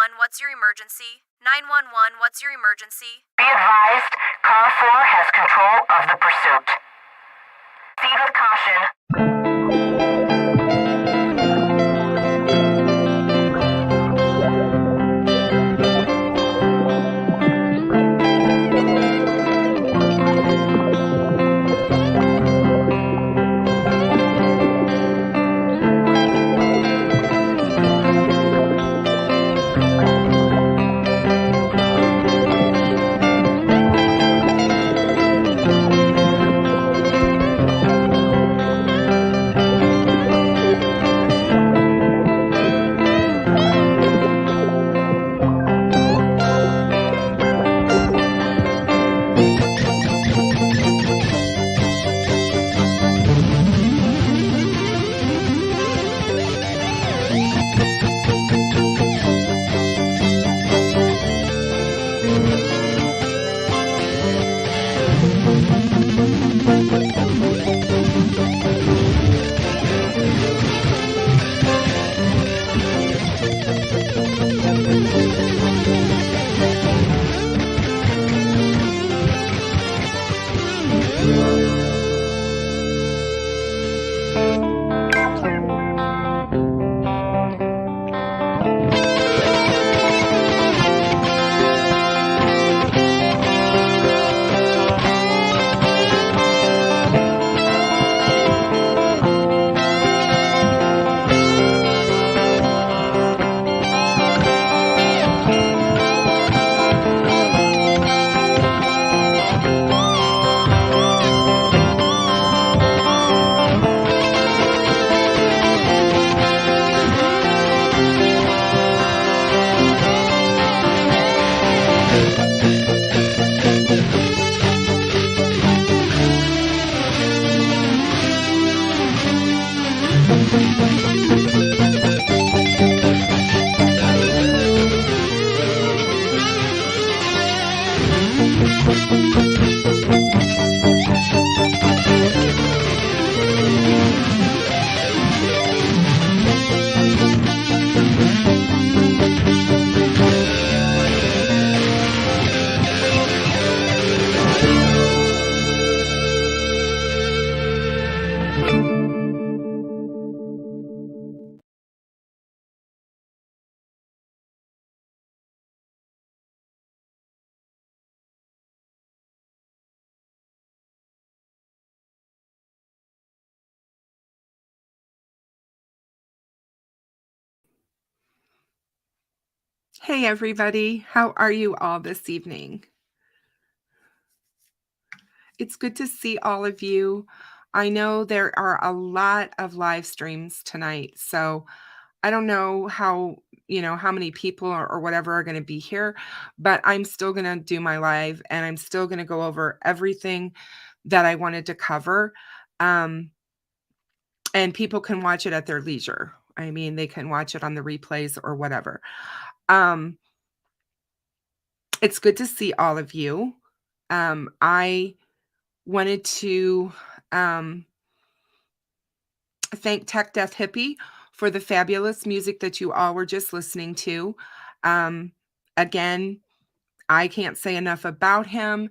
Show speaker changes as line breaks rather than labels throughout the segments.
911, what's your emergency? 911, what's your emergency?
Be advised, Car 4 has control of the pursuit. Proceed with caution.
Hey everybody, how are you all this evening? It's good to see all of you. I know there are a lot of live streams tonight, so I don't know how many people or whatever are going to be here, but I'm still going to do my live and I'm still going to go over everything that I wanted to cover. And people can watch it at their leisure. I mean, they can watch it on the replays or whatever. It's good to see all of you. I wanted to thank Tech Death Hippie for the fabulous music that you all were just listening to. Again, I can't say enough about him.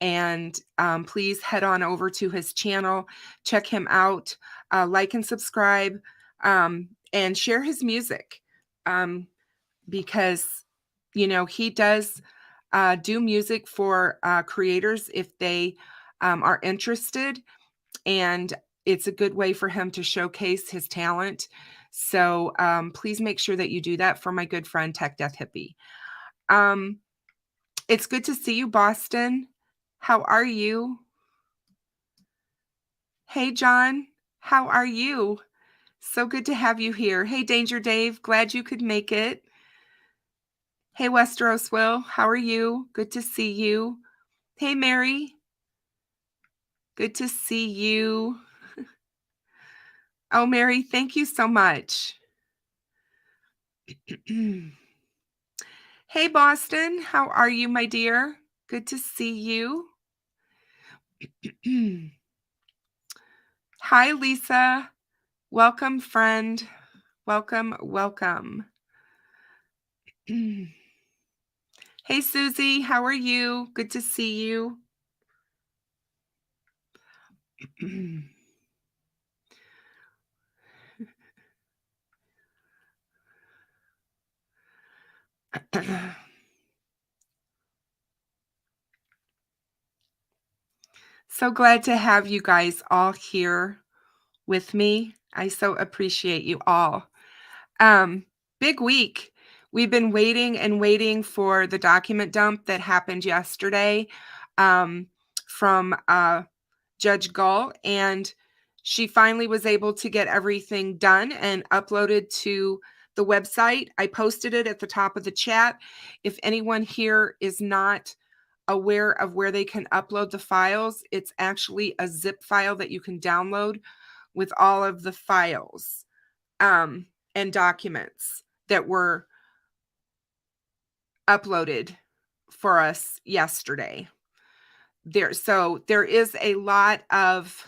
And please head on over to his channel, check him out, like and subscribe, and share his music because, he does do music for creators if they are interested. And it's a good way for him to showcase his talent. So please make sure that you do that for my good friend, Tech Death Hippie. It's good to see you, Boston. How are you? Hey, John. How are you? So good to have you here. Hey, Danger Dave. Glad you could make it. Hey, Westeros Will. How are you? Good to see you. Hey, Mary. Good to see you. Oh, Mary, thank you so much. Hey, Boston. How are you, my dear? Good to see you. Hi, Lisa. Welcome, friend. Welcome, welcome. Hey, Susie, how are you? Good to see you. So glad to have you guys all here with me. I so appreciate you all. Um, Big week. We've been waiting and waiting for the document dump that happened yesterday um, from Judge Gull, and she finally was able to get everything done and uploaded to the website. I posted it at the top of the chat. If anyone here is not aware of where they can upload the files, it's actually a zip file that you can download with all of the files and documents that were uploaded for us yesterday. So there is a lot of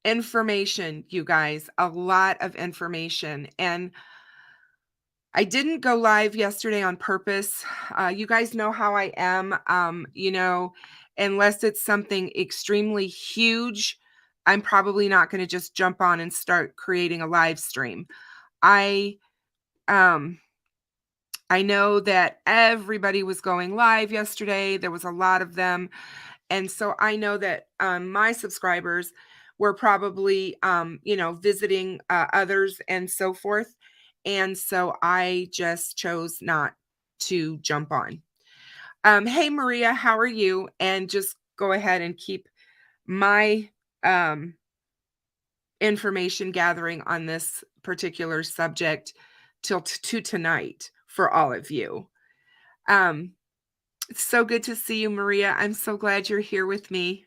information, you guys, a lot of information. And I didn't go live yesterday on purpose. You guys know how I am. Unless it's something extremely huge, I'm probably not going to just jump on and start creating a live stream. I know that everybody was going live yesterday. There was a lot of them. And so I know that my subscribers were probably, visiting others and so forth. And so I just chose not to jump on. Hey, Maria, how are you? And just go ahead and keep my information gathering on this particular subject till to tonight for all of you. It's so good to see you, Maria. I'm so glad you're here with me.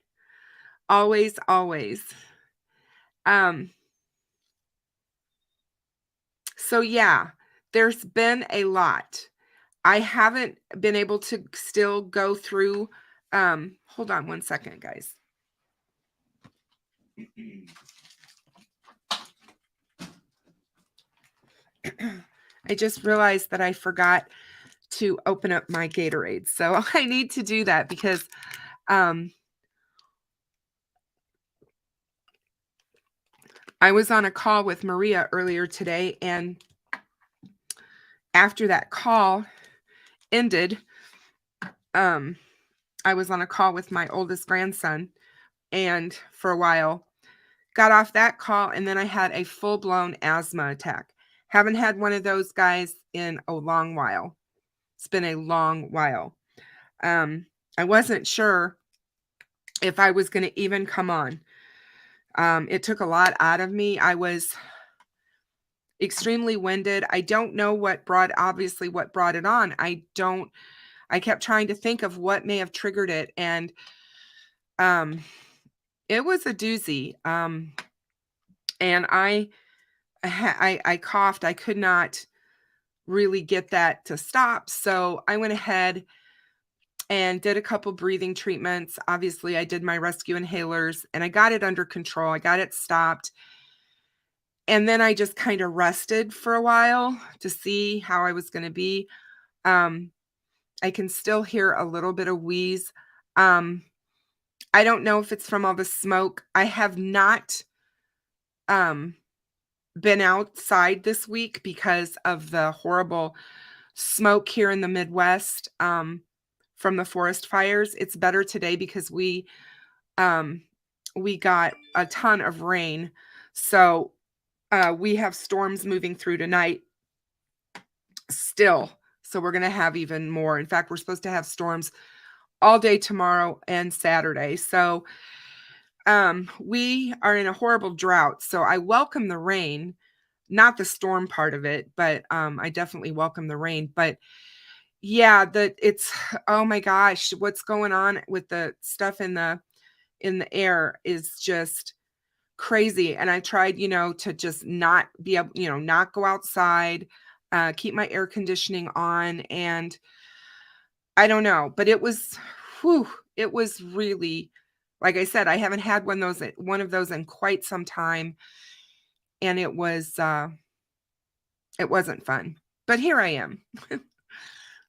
Always, always. So yeah, there's been a lot. I haven't been able to still go through. Hold on one second, guys. I just realized that I forgot to open up my Gatorade. So I need to do that because I was on a call with Maria earlier today, and after that call ended, I was on a call with my oldest grandson, and for a while, got off that call, and then I had a full-blown asthma attack. Haven't had one of those, guys, in a long while. It's been a long while. I wasn't sure if I was going to even come on. It took a lot out of me. I was extremely winded. I don't know what brought it on. I kept trying to think of what may have triggered it. And it was a doozy. And I coughed. I could not really get that to stop. So I went ahead and did a couple breathing treatments. Obviously, I did my rescue inhalers and I got it under control. I got it stopped. And then I just kind of rested for a while to see how I was going to be. I can still hear a little bit of wheeze. I don't know if it's from all the smoke. I have not been outside this week because of the horrible smoke here in the Midwest from the forest fires. It's better today because we got a ton of rain. So we have storms moving through tonight still. So we're going to have even more. In fact, we're supposed to have storms all day tomorrow and Saturday. So we are in a horrible drought. So I welcome the rain, not the storm part of it, but I definitely welcome the rain. But yeah, oh my gosh, what's going on with the stuff in the air is just crazy. And I tried, to just not be able, not go outside, keep my air conditioning on. And I don't know, but it was really, like I said, I haven't had one of those in quite some time. And it wasn't fun. but here I am.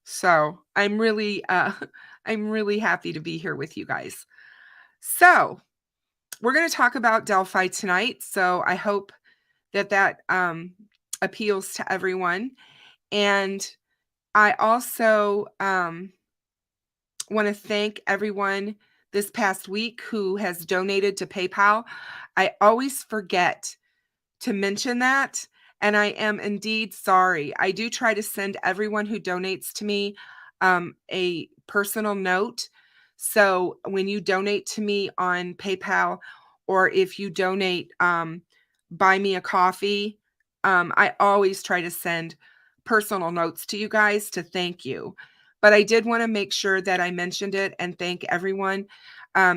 So I'm really happy to be here with you guys. So we're going to talk about Delphi tonight. So I hope that appeals to everyone. And I also want to thank everyone this past week who has donated to PayPal. I always forget to mention that, and I am indeed sorry. I do try to send everyone who donates to me a personal note. So when you donate to me on PayPal, or if you donate, buy me a coffee, I always try to send personal notes to you guys to thank you. But I did want to make sure that I mentioned it and thank everyone,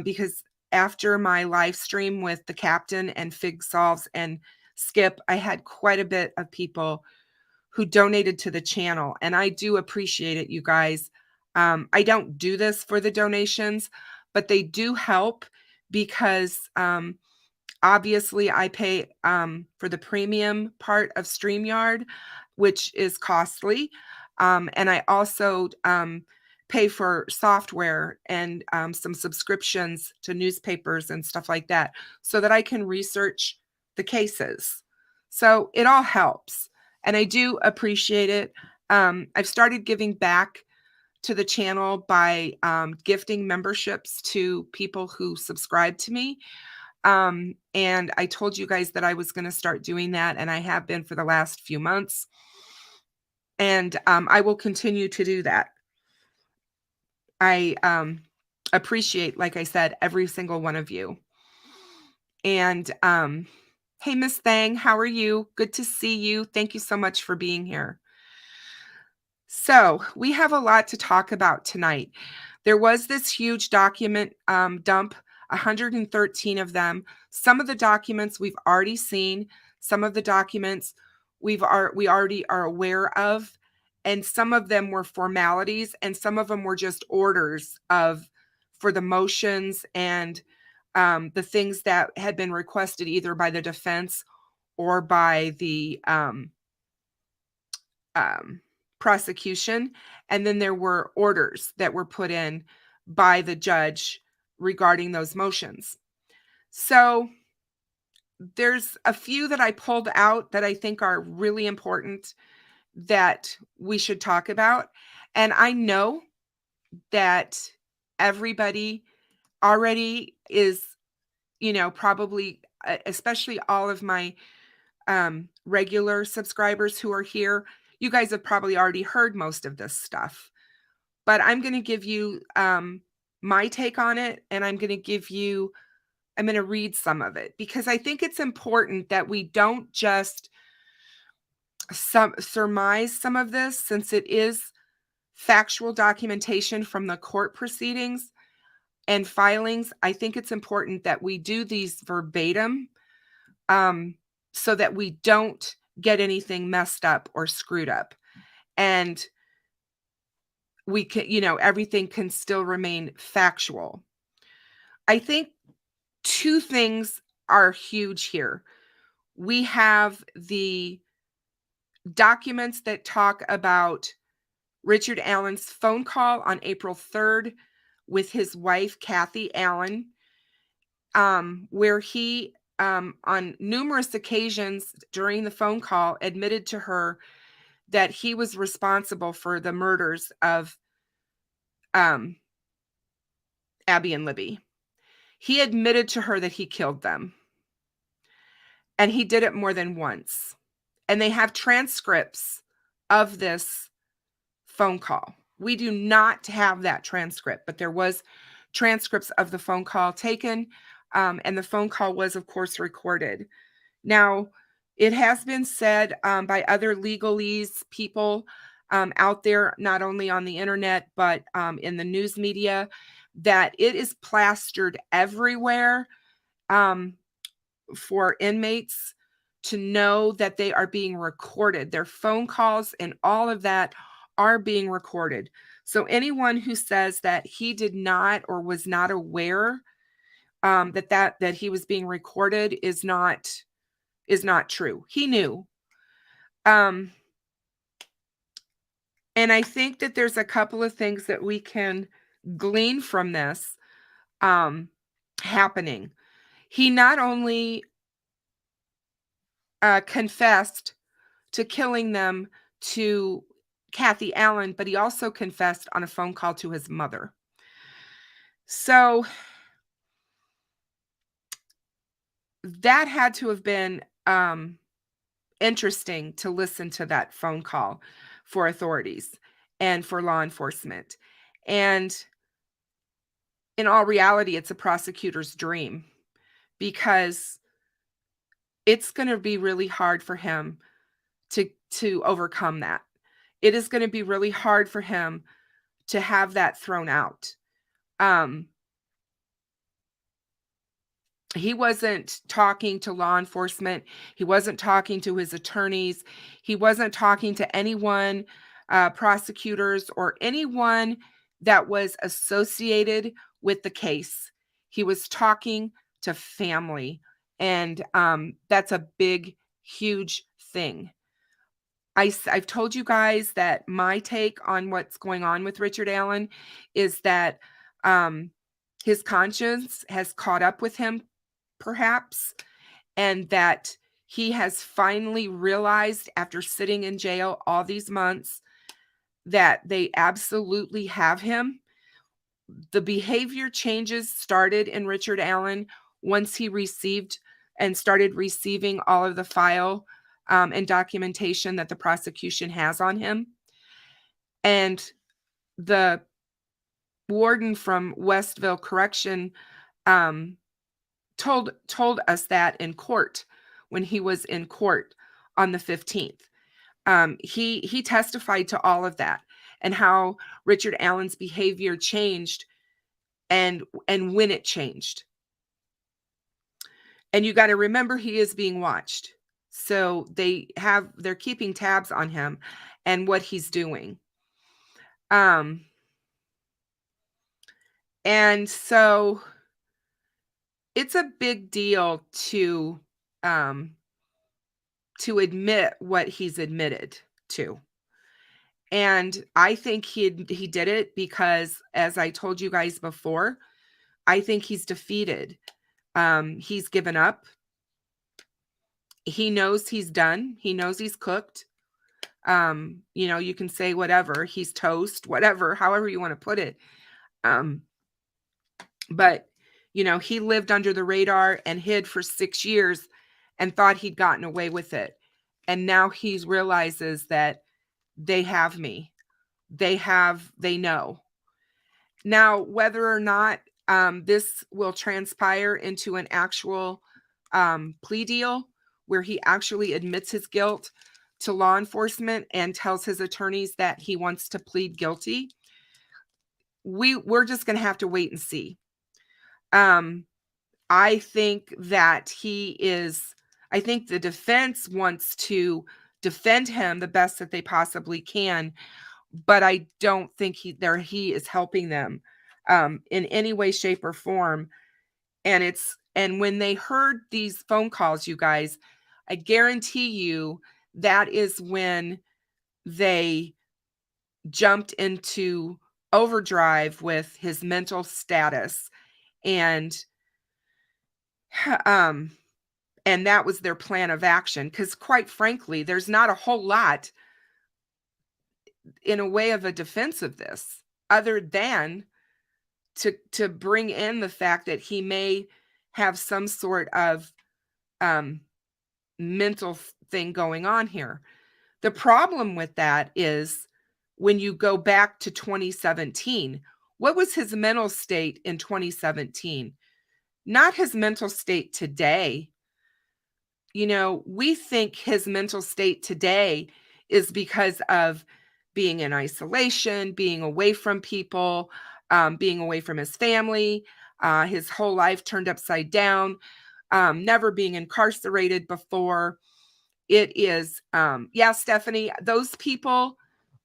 because after my live stream with the captain and Fig Solves and Skip, I had quite a bit of people who donated to the channel, and I do appreciate it, you guys. I don't do this for the donations, but they do help because obviously I pay for the premium part of StreamYard, which is costly. And I also pay for software and some subscriptions to newspapers and stuff like that so that I can research the cases. So it all helps. And I do appreciate it. I've started giving back to the channel by gifting memberships to people who subscribe to me. And I told you guys that I was going to start doing that, and I have been for the last few months. And I will continue to do that. I appreciate, like I said, every single one of you. And hey, Miss Thang, how are you? Good to see you. Thank you so much for being here. So we have a lot to talk about tonight. There was this huge document dump, 113 of them. Some of the documents we've already seen. Some of the documents we already are aware of. And some of them were formalities, and some of them were just orders for the motions and the things that had been requested either by the defense or by the prosecution. And then there were orders that were put in by the judge regarding those motions. So there's a few that I pulled out that I think are really important that we should talk about. And I know that everybody already is, probably, especially all of my regular subscribers who are here, you guys have probably already heard most of this stuff. But I'm going to give you my take on it, and I'm going to read some of it because I think it's important that we don't just surmise some of this, since it is factual documentation from the court proceedings and filings. I think it's important that we do these verbatim so that we don't get anything messed up or screwed up. And we can, everything can still remain factual. I think two things are huge here. We have the documents that talk about Richard Allen's phone call on April 3rd with his wife, Kathy Allen, where he, on numerous occasions during the phone call, admitted to her that he was responsible for the murders of Abby and Libby. He admitted to her that he killed them. And he did it more than once. And they have transcripts of this phone call. We do not have that transcript, but there was transcripts of the phone call taken. And the phone call was, of course, recorded. Now, it has been said by other legalese people out there, not only on the internet, but in the news media, that it is plastered everywhere for inmates to know that they are being recorded. Their phone calls and all of that are being recorded. So anyone who says that he did not or was not aware that he was being recorded is not true. He knew. And I think that there's a couple of things that we can glean from this happening. He not only confessed to killing them to Kathy Allen, but he also confessed on a phone call to his mother. So that had to have been interesting to listen to that phone call for authorities and for law enforcement. And in all reality, it's a prosecutor's dream because it's going to be really hard for him to overcome that. It is going to be really hard for him to have that thrown out. He wasn't talking to law enforcement. He wasn't talking to his attorneys. He wasn't talking to anyone, prosecutors, or anyone that was associated with the case. He was talking to family. And that's a big, huge thing. I've told you guys that my take on what's going on with Richard Allen is that his conscience has caught up with him, perhaps, and that he has finally realized after sitting in jail all these months that they absolutely have him. The behavior changes started in Richard Allen once he received and started receiving all of the file and documentation that the prosecution has on him. And the warden from Westville Correction told us that in court when he was in court on the 15th. He testified to all of that and how Richard Allen's behavior changed and when it changed. And you got to remember, he is being watched. So they're keeping tabs on him and what he's doing. And so it's a big deal to admit what he's admitted to. And I think he did it because, as I told you guys before, I think he's defeated. He's given up. He knows he's done. He knows he's cooked. You can say whatever, he's toast, whatever, however you want to put it. But, he lived under the radar and hid for 6 years and thought he'd gotten away with it. And now he realizes that they have me. They know. Now, whether or not this will transpire into an actual plea deal where he actually admits his guilt to law enforcement and tells his attorneys that he wants to plead guilty, we're just going to have to wait and see. I think that I think the defense wants to defend him the best that they possibly can, but I don't think he is helping them in any way, shape, or form. And when they heard these phone calls, you guys, I guarantee you that is when they jumped into overdrive with his mental status, and that was their plan of action. Because quite frankly, there's not a whole lot in a way of a defense of this other than to bring in the fact that he may have some sort of mental thing going on here. The problem with that is when you go back to 2017, what was his mental state in 2017? Not his mental state today. We think his mental state today is because of being in isolation, being away from people, being away from his family, his whole life turned upside down, never being incarcerated before. It is, Stephanie, those people,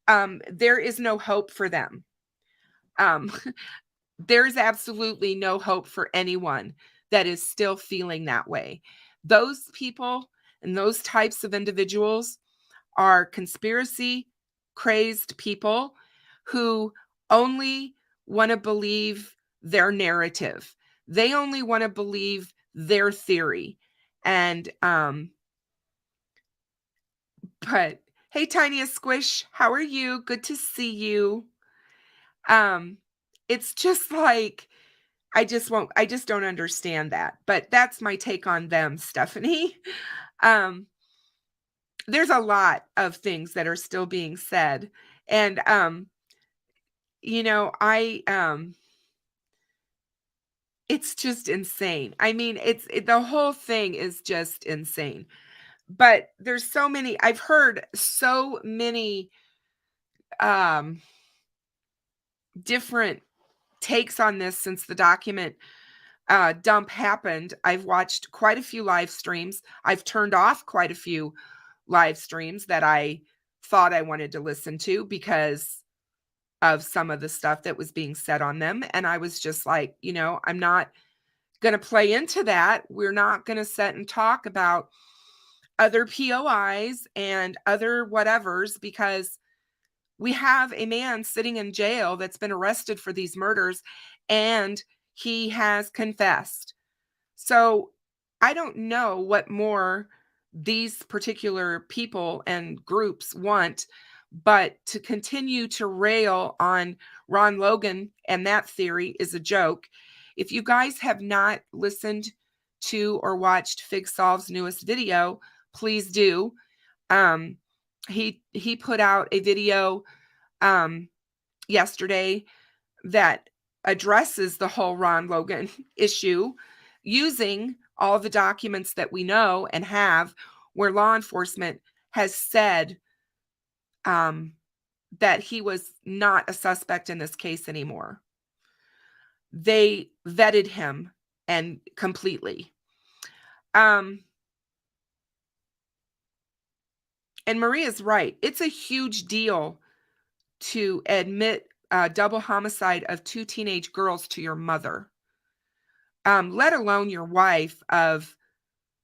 there is no hope for them. There's absolutely no hope for anyone that is still feeling that way. Those people and those types of individuals are conspiracy crazed people who only want to believe their narrative. They only want to believe their theory. And but hey, Tiniest Squish, how are you? Good to see you. Um, it's just like I just don't understand that. But that's my take on them, Stephanie. Um, there's a lot of things that are still being said. And I it's just insane. I mean, the whole thing is just insane. But there's so many I've heard so many um different takes on this since the document dump happened. I've watched quite a few live streams. I've turned off quite a few live streams that I thought I wanted to listen to because of some of the stuff that was being said on them. And I was just like, I'm not going to play into that. We're not going to sit and talk about other POIs and other whatevers because we have a man sitting in jail that's been arrested for these murders and he has confessed. So I don't know what more these particular people and groups want, but to continue to rail on Ron Logan and that theory is a joke. If you guys have not listened to or watched Fig Solve's newest video, please do. Um, he put out a video yesterday that addresses the whole Ron Logan issue using all the documents that we know and have where law enforcement has said that he was not a suspect in this case anymore. They vetted him and completely. And Maria's right. It's a huge deal to admit double homicide of 2 teenage girls to your mother, let alone your wife of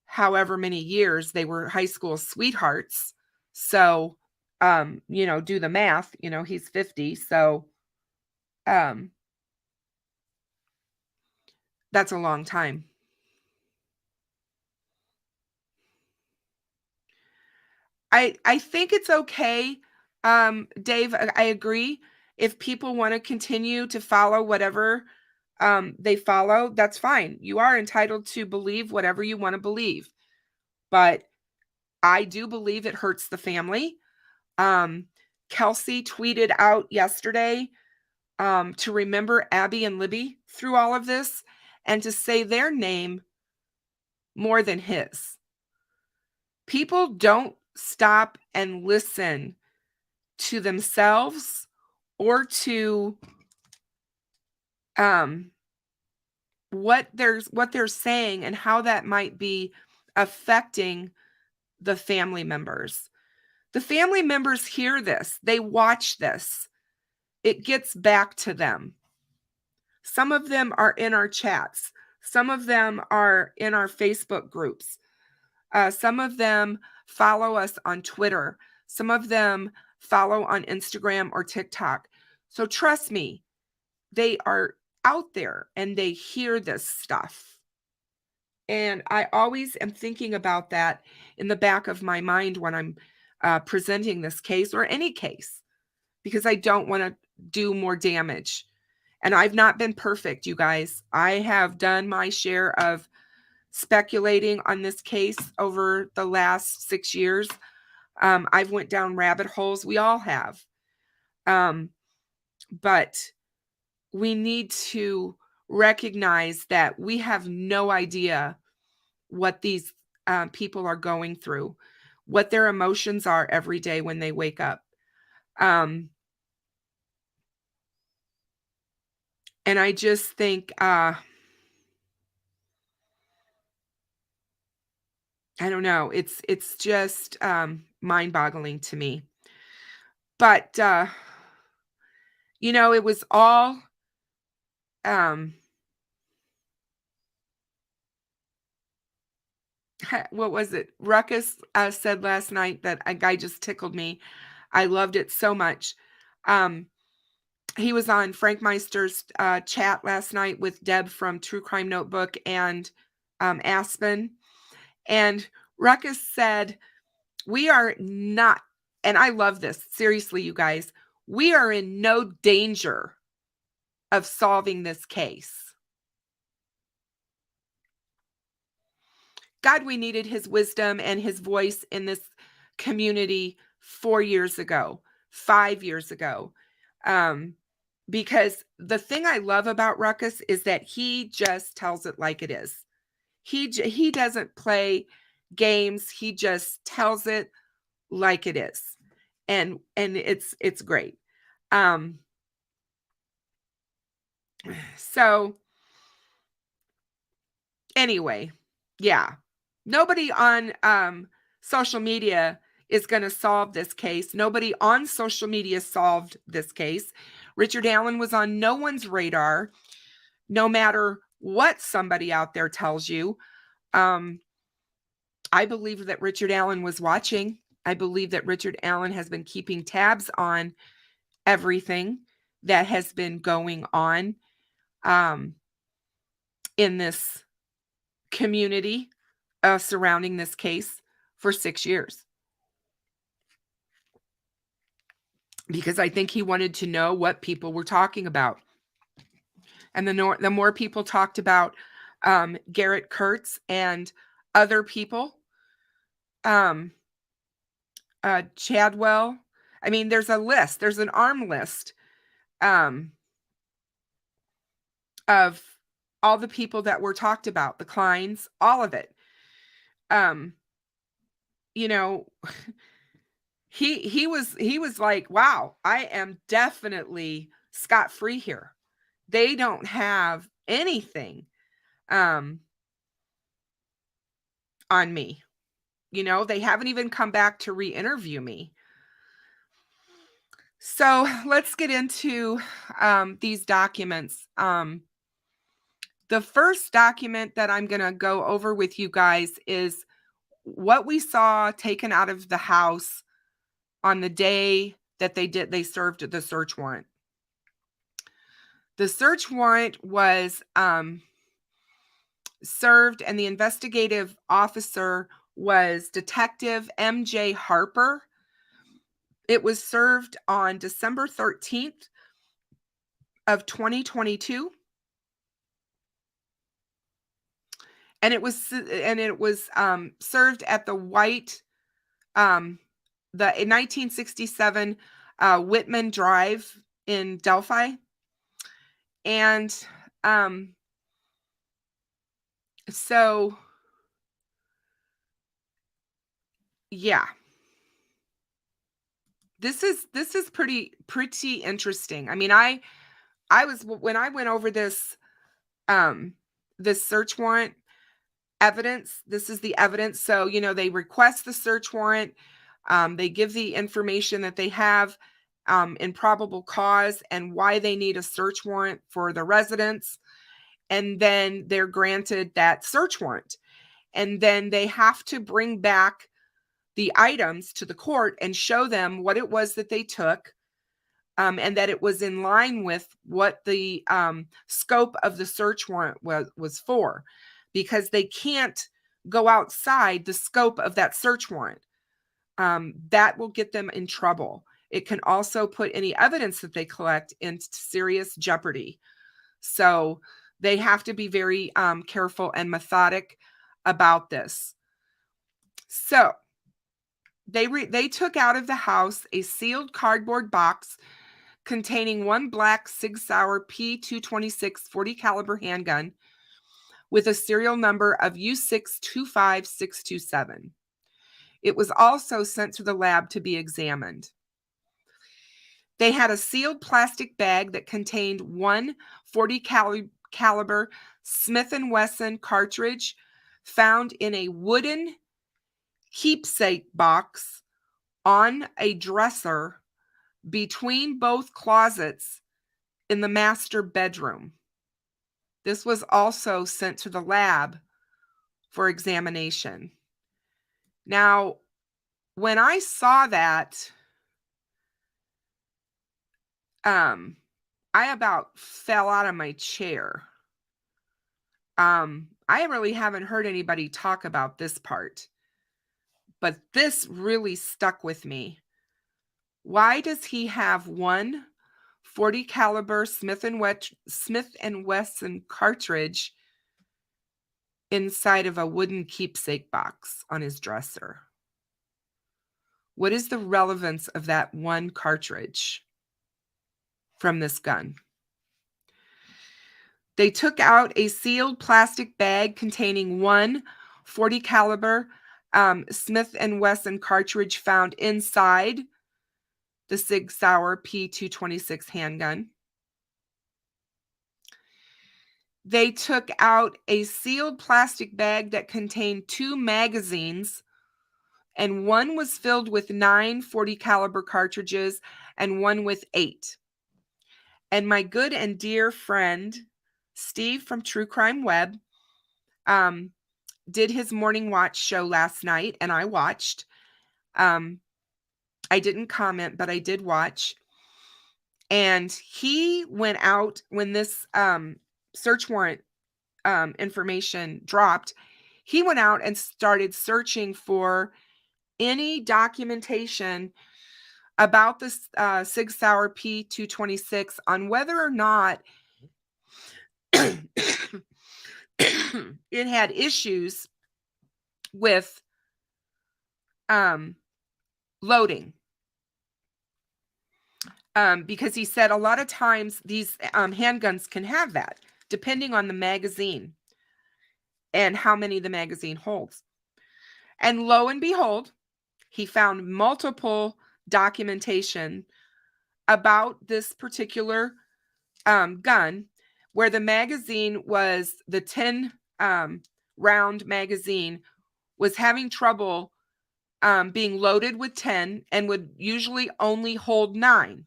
however many years. They were high school sweethearts. So, do the math, he's 50. So, that's a long time. I think it's okay. Dave, I agree. If people want to continue to follow whatever they follow, that's fine. You are entitled to believe whatever you want to believe. But I do believe it hurts the family. Kelsey tweeted out yesterday to remember Abby and Libby through all of this and to say their name more than his. People don't stop and listen to themselves or to what they're saying and how that might be affecting the family members. The family members hear this, they watch this. It gets back to them. Some of them are in our chats. Some of them are in our Facebook groups. Some of them follow us on Twitter. Some of them follow on Instagram or TikTok. So trust me, they are out there and they hear this stuff. And I always am thinking about that in the back of my mind when I'm presenting this case or any case, because I don't want to do more damage. And I've not been perfect, you guys. I have done my share of speculating on this case over the last 6 years. I've went down rabbit holes. We all have. But we need to recognize that we have no idea what these people are going through, what their emotions are every day when they wake up. And I just think, I don't know, it's just mind-boggling to me. But it was all what was it? Ruckus said last night that a guy just tickled me. I loved it so much. He was on Frank Meister's chat last night with Deb from True Crime Notebook and Aspen. And Ruckus said, we are not, and I love this, seriously, you guys, we are in no danger of solving this case. God, we needed his wisdom and his voice in this community 4 years ago, 5 years ago. Because the thing I love about Ruckus is that he just tells it like it is. He doesn't play games. He just tells it like it is. And it's great. So anyway, yeah. Nobody on social media is going to solve this case. Nobody on social media solved this case. Richard Allen was on no one's radar, no matter what somebody out there tells you. I believe that Richard Allen was watching. I believe that Richard Allen has been keeping tabs on everything that has been going on in this community surrounding this case for 6 years. Because I think he wanted to know what people were talking about. And the more people talked about Garrett Kurtz and other people, Chadwell, I mean, there's a list, there's an arm list of all the people that were talked about, the Kleins, all of it. You know, he was like, wow, I am definitely scot-free here. They don't have anything on me. You know, they haven't even come back to re-interview me. So let's get into these documents. The first document that I'm going to go over with you guys is what we saw taken out of the house on the day that they served the search warrant. The search warrant was served, and the investigative officer was Detective M.J. Harper. It was served on December 13th of 2022. And it was served at the White, the 1967 Whitman Drive in Delphi. And so, yeah, this is pretty interesting. I mean, I was, when I went over this this search warrant evidence, this is the evidence. So, you know, they request the search warrant. They give the information that they have in probable cause and why they need a search warrant for the residence. And then they're granted that search warrant. And then they have to bring back the items to the court and show them what it was that they took, and that it was in line with what the scope of the search warrant was for, because they can't go outside the scope of that search warrant. That will get them in trouble. It can also put any evidence that they collect into serious jeopardy. So they have to be very careful and methodic about this. So they took out of the house a sealed cardboard box containing one black Sig Sauer P226 40 caliber handgun with a serial number of U625627. It was also sent to the lab to be examined. They had a sealed plastic bag that contained one 40 caliber Smith & Wesson cartridge found in a wooden keepsake box on a dresser between both closets in the master bedroom. This was also sent to the lab for examination. Now, when I saw that, I about fell out of my chair. I really haven't heard anybody talk about this part, but this really stuck with me. Why does he have one 40 caliber Smith and Wesson cartridge inside of a wooden keepsake box on his dresser? What is the relevance of that one cartridge from this gun? They took out a sealed plastic bag containing one 40 caliber Smith and Wesson cartridge found inside the Sig Sauer P226 handgun. They took out a sealed plastic bag that contained 2 magazines, and one was filled with 9 40 caliber cartridges and one with 8. And my good and dear friend Steve from True Crime Web did his morning watch show last night, and I watched. I didn't comment, but I did watch. And he went out when this search warrant information dropped. He went out and started searching for any documentation about this Sig Sauer P226 on whether or not it had issues with loading. Because he said a lot of times these handguns can have that, depending on the magazine and how many the magazine holds. And lo and behold, he found multiple documentation about this particular gun, where the magazine was the 10 round magazine was having trouble being loaded with 10 and would usually only hold 9.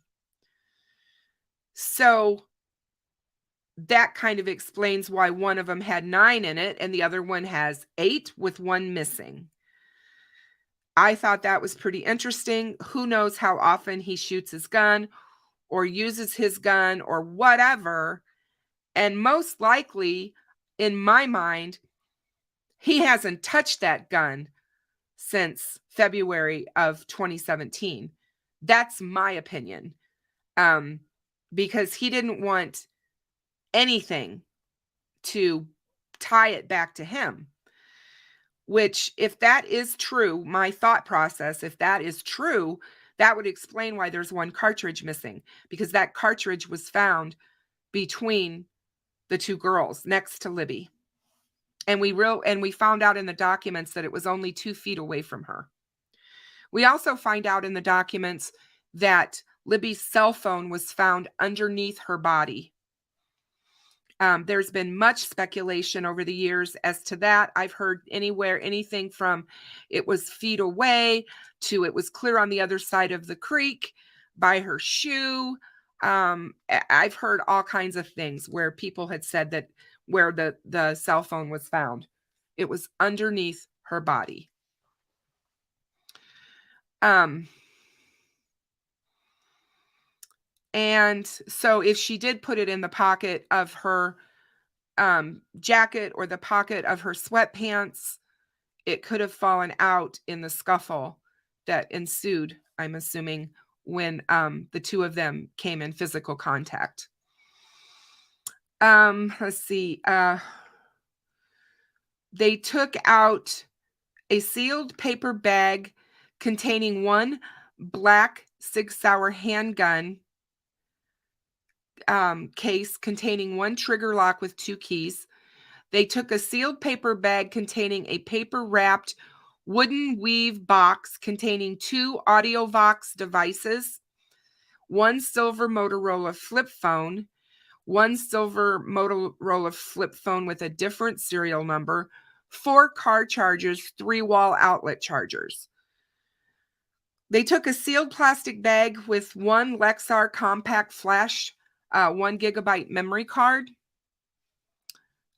So that kind of explains why one of them had 9 in it and the other one has 8 with one missing. I thought that was pretty interesting. Who knows how often he shoots his gun or uses his gun or whatever. And most likely, in my mind, he hasn't touched that gun since February of 2017. That's my opinion. Because he didn't want anything to tie it back to him. Which, if that is true, my thought process, if that is true, that would explain why there's one cartridge missing, because that cartridge was found between the 2 girls next to Libby. And we found out in the documents that it was only 2 feet away from her. We also find out in the documents that Libby's cell phone was found underneath her body. There's been much speculation over the years as to that. I've heard anything from it was feet away to it was clear on the other side of the creek by her shoe. I've heard all kinds of things where people had said that where the cell phone was found, it was underneath her body. And so if she did put it in the pocket of her jacket or the pocket of her sweatpants, it could have fallen out in the scuffle that ensued, I'm assuming, when the 2 of them came in physical contact. Let's see. They took out a sealed paper bag containing one black Sig Sauer handgun case containing one trigger lock with 2 keys. They took a sealed paper bag containing a paper-wrapped wooden weave box containing 2 AudioVox devices, 1 silver Motorola flip phone, 1 silver Motorola flip phone with a different serial number, 4 car chargers, 3 wall outlet chargers. They took a sealed plastic bag with 1 Lexar compact flash 1 gigabyte memory card.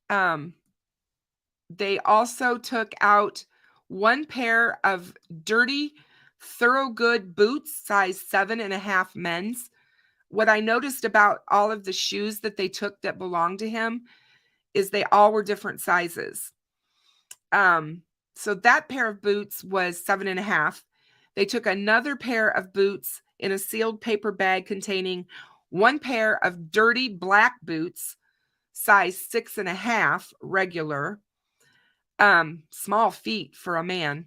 They also took out 1 pair of dirty Thorogood boots, size 7.5 men's. what I noticed about all of the shoes that they took that belonged to him is they all were different sizes. So that pair of boots was 7.5. They took another pair of boots in a sealed paper bag containing one pair of dirty black boots, size 6.5, regular, small feet for a man.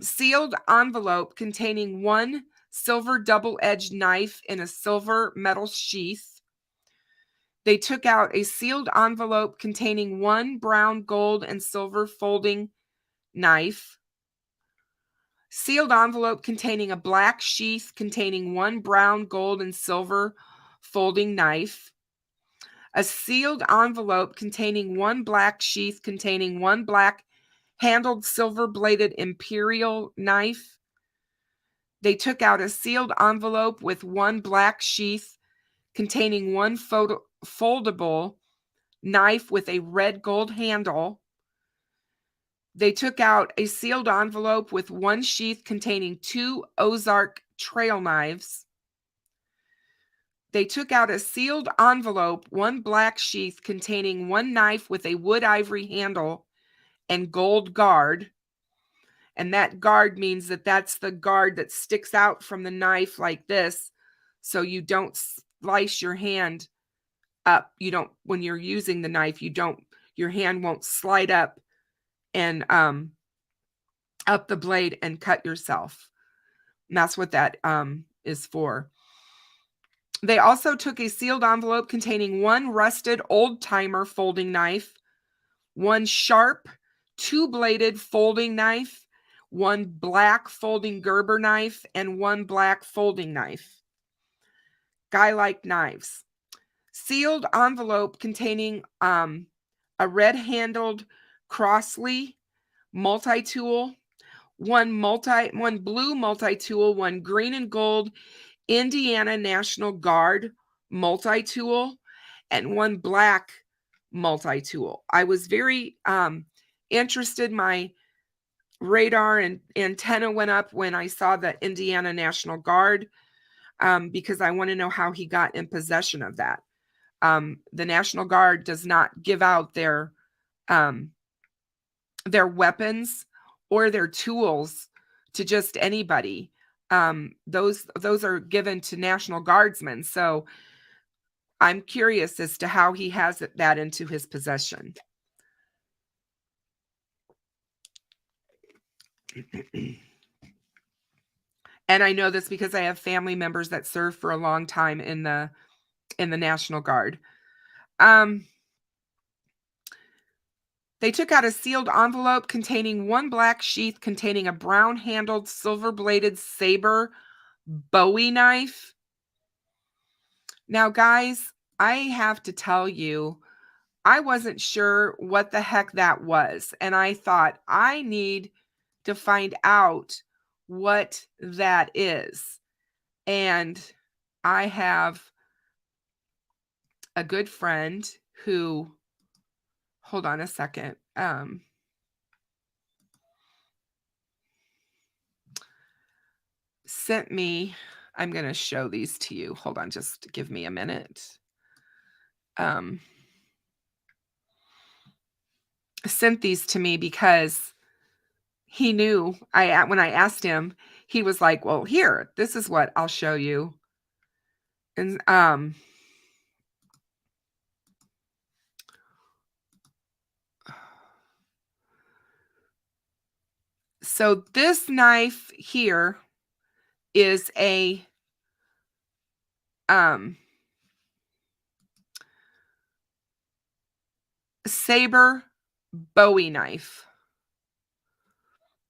Sealed envelope containing one silver double-edged knife in a silver metal sheath. They took out a sealed envelope containing one brown, gold, and silver folding knife. Sealed envelope containing a black sheath containing one brown, gold, and silver folding knife. A sealed envelope containing one black sheath containing one black handled silver-bladed imperial knife. They took out a sealed envelope with one black sheath containing one foldable knife with a red gold handle. They took out a sealed envelope with one sheath containing two Ozark trail knives. They took out a sealed envelope, one black sheath containing one knife with a wood ivory handle and gold guard. And that guard means that that's the guard that sticks out from the knife like this, so you don't slice your hand up. You don't, when you're using the knife, your hand won't slide up and up the blade and cut yourself. And that's what that is for. They also took a sealed envelope containing one rusted old-timer folding knife, one sharp two-bladed folding knife, one black folding Gerber knife, and one black folding knife. Guy-like knives. Sealed envelope containing a red-handled Crossley multi-tool, one blue multi-tool, one green and gold Indiana National Guard multi-tool, and one black multi-tool. I was very interested. My radar and antenna went up when I saw the Indiana National Guard because I want to know how he got in possession of that. The National Guard does not give out their weapons or their tools to just anybody. Those are given to National Guardsmen. So I'm curious as to how he has that into his possession. And I know this because I have family members that served for a long time in the National Guard. They took out a sealed envelope containing one black sheath containing a brown-handled, silver-bladed saber Bowie knife. Now, guys, I have to tell you, I wasn't sure what the heck that was. And I thought, I need to find out what that is. And I have a good friend who, hold on a second, sent me, I'm going to show these to you. Hold on, just give me a minute. Sent these to me because he knew when I asked him, he was like, well, here, this is what I'll show you. And so this knife here is a saber Bowie knife.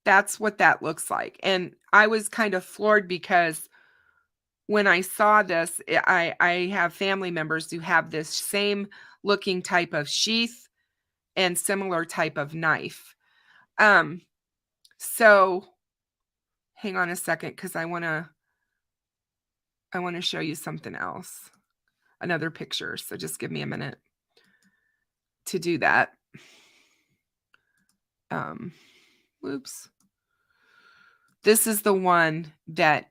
That's what that looks like. And I was kind of floored because when I saw this, I have family members who have this same looking type of sheath and similar type of knife. So hang on a second, because I want to show you something else, another picture. So just give me a minute to do that. Whoops. This is the one that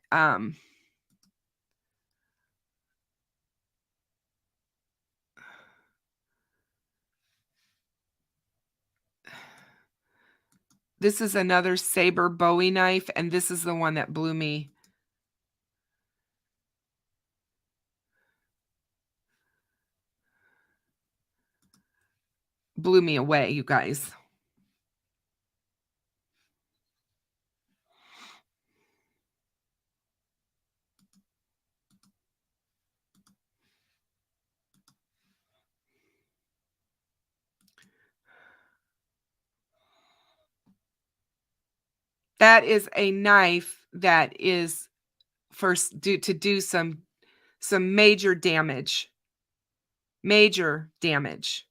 This is another saber Bowie knife, and this is the one that blew me away, you guys. That is a knife that is to do some major damage. Major damage.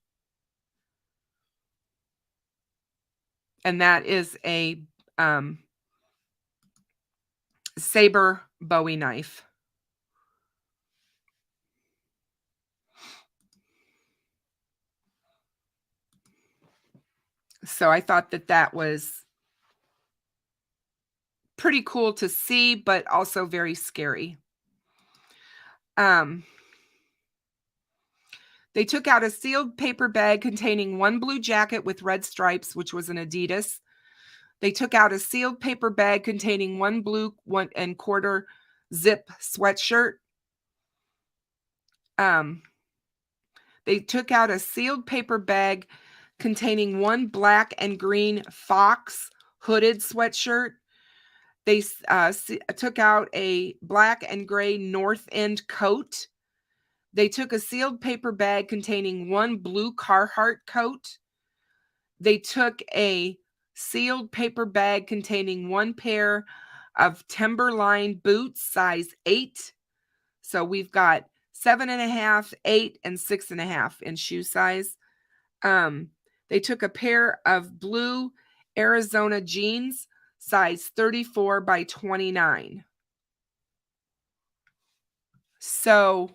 And that is a saber Bowie knife. So I thought that that was pretty cool to see, but also very scary. They took out a sealed paper bag containing one blue jacket with red stripes, which was an Adidas. They took out a sealed paper bag containing one blue 1 1/4 zip sweatshirt. They took out a sealed paper bag containing one black and green Faxx hooded sweatshirt. They took out a black and gray North End coat. They took a sealed paper bag containing one blue Carhartt coat. They took a sealed paper bag containing one pair of Timberline boots, size 8. So we've got 7.5, 8, and 6.5 in shoe size. They took a pair of blue Arizona jeans, size 34 by 29. So,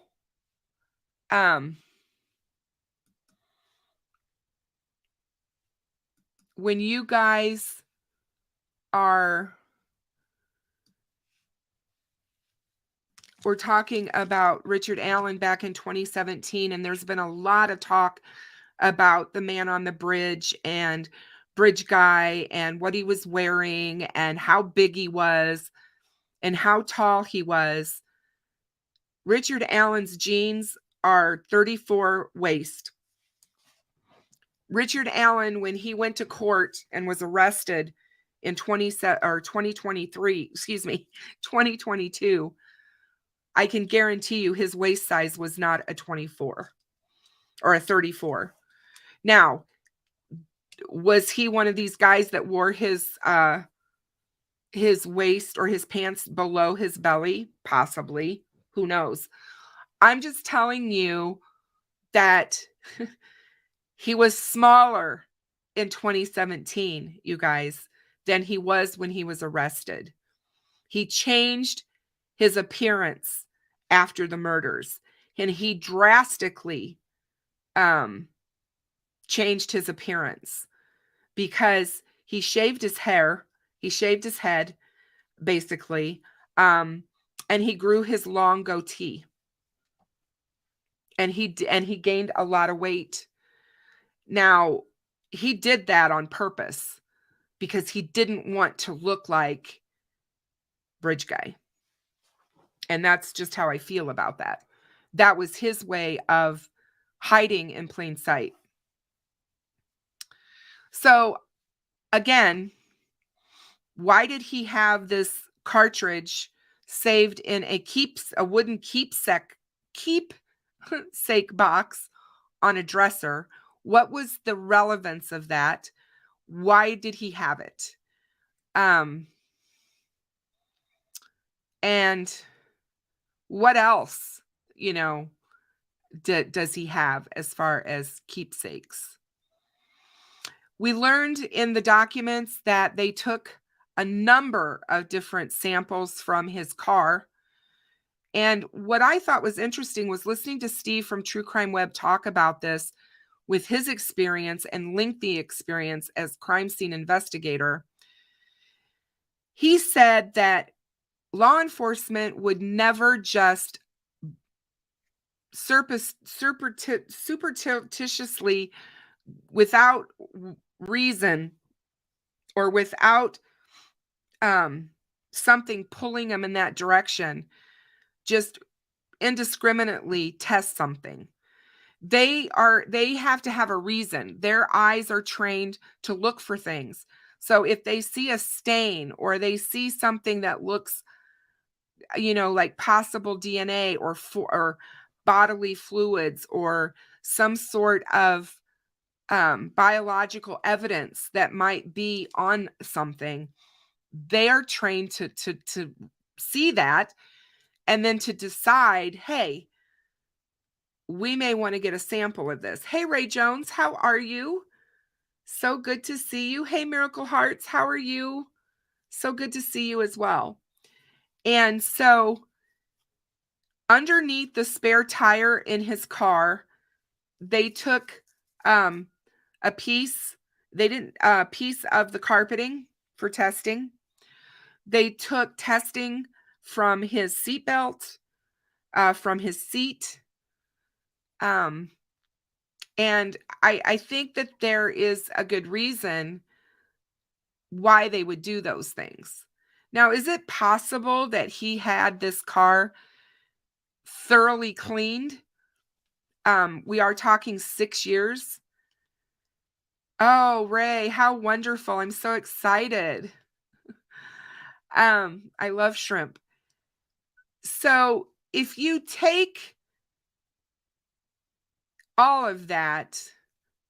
when you guys we're talking about Richard Allen back in 2017, and there's been a lot of talk about the man on the bridge and bridge guy and what he was wearing and how big he was and how tall he was. Richard Allen's jeans are 34 waist. Richard Allen, when he went to court and was arrested in 2022, I can guarantee you his waist size was not a 24 or a 34. Now, was he one of these guys that wore his waist or his pants below his belly? Possibly. Who knows? I'm just telling you that he was smaller in 2017, you guys, than he was when he was arrested. He changed his appearance after the murders, and he drastically changed his appearance because he shaved his hair, he shaved his head, basically, and he grew his long goatee, and he gained a lot of weight. Now, he did that on purpose because he didn't want to look like Bridge Guy. And that's just how I feel about that. That was his way of hiding in plain sight. So, again, why did he have this cartridge saved in a wooden keepsake box on a dresser? What was the relevance of that? Why did he have it? And what else, does he have as far as keepsakes? We learned in the documents that they took a number of different samples from his car. And what I thought was interesting was listening to Steve from True Crime Web talk about this with his experience and lengthy experience as crime scene investigator. He said that law enforcement would never just surreptitiously, without reason, or without something pulling them in that direction, just indiscriminately test something. They have to have a reason. Their eyes are trained to look for things. So if they see a stain or they see something that looks, like possible DNA or bodily fluids or some sort of biological evidence that might be on something, they are trained to see that and then to decide, hey, we may want to get a sample of this. Hey, Ray Jones, how are you? So good to see you. Hey, Miracle Hearts, how are you? So good to see you as well. And so underneath the spare tire in his car, they took a piece. They didn't a piece of the carpeting for testing. They took testing from his seatbelt, from his seat. And I think that there is a good reason why they would do those things. Now, is it possible that he had this car thoroughly cleaned? We are talking 6 years. Oh, Ray, how wonderful. I'm so excited. I love shrimp. So if you take all of that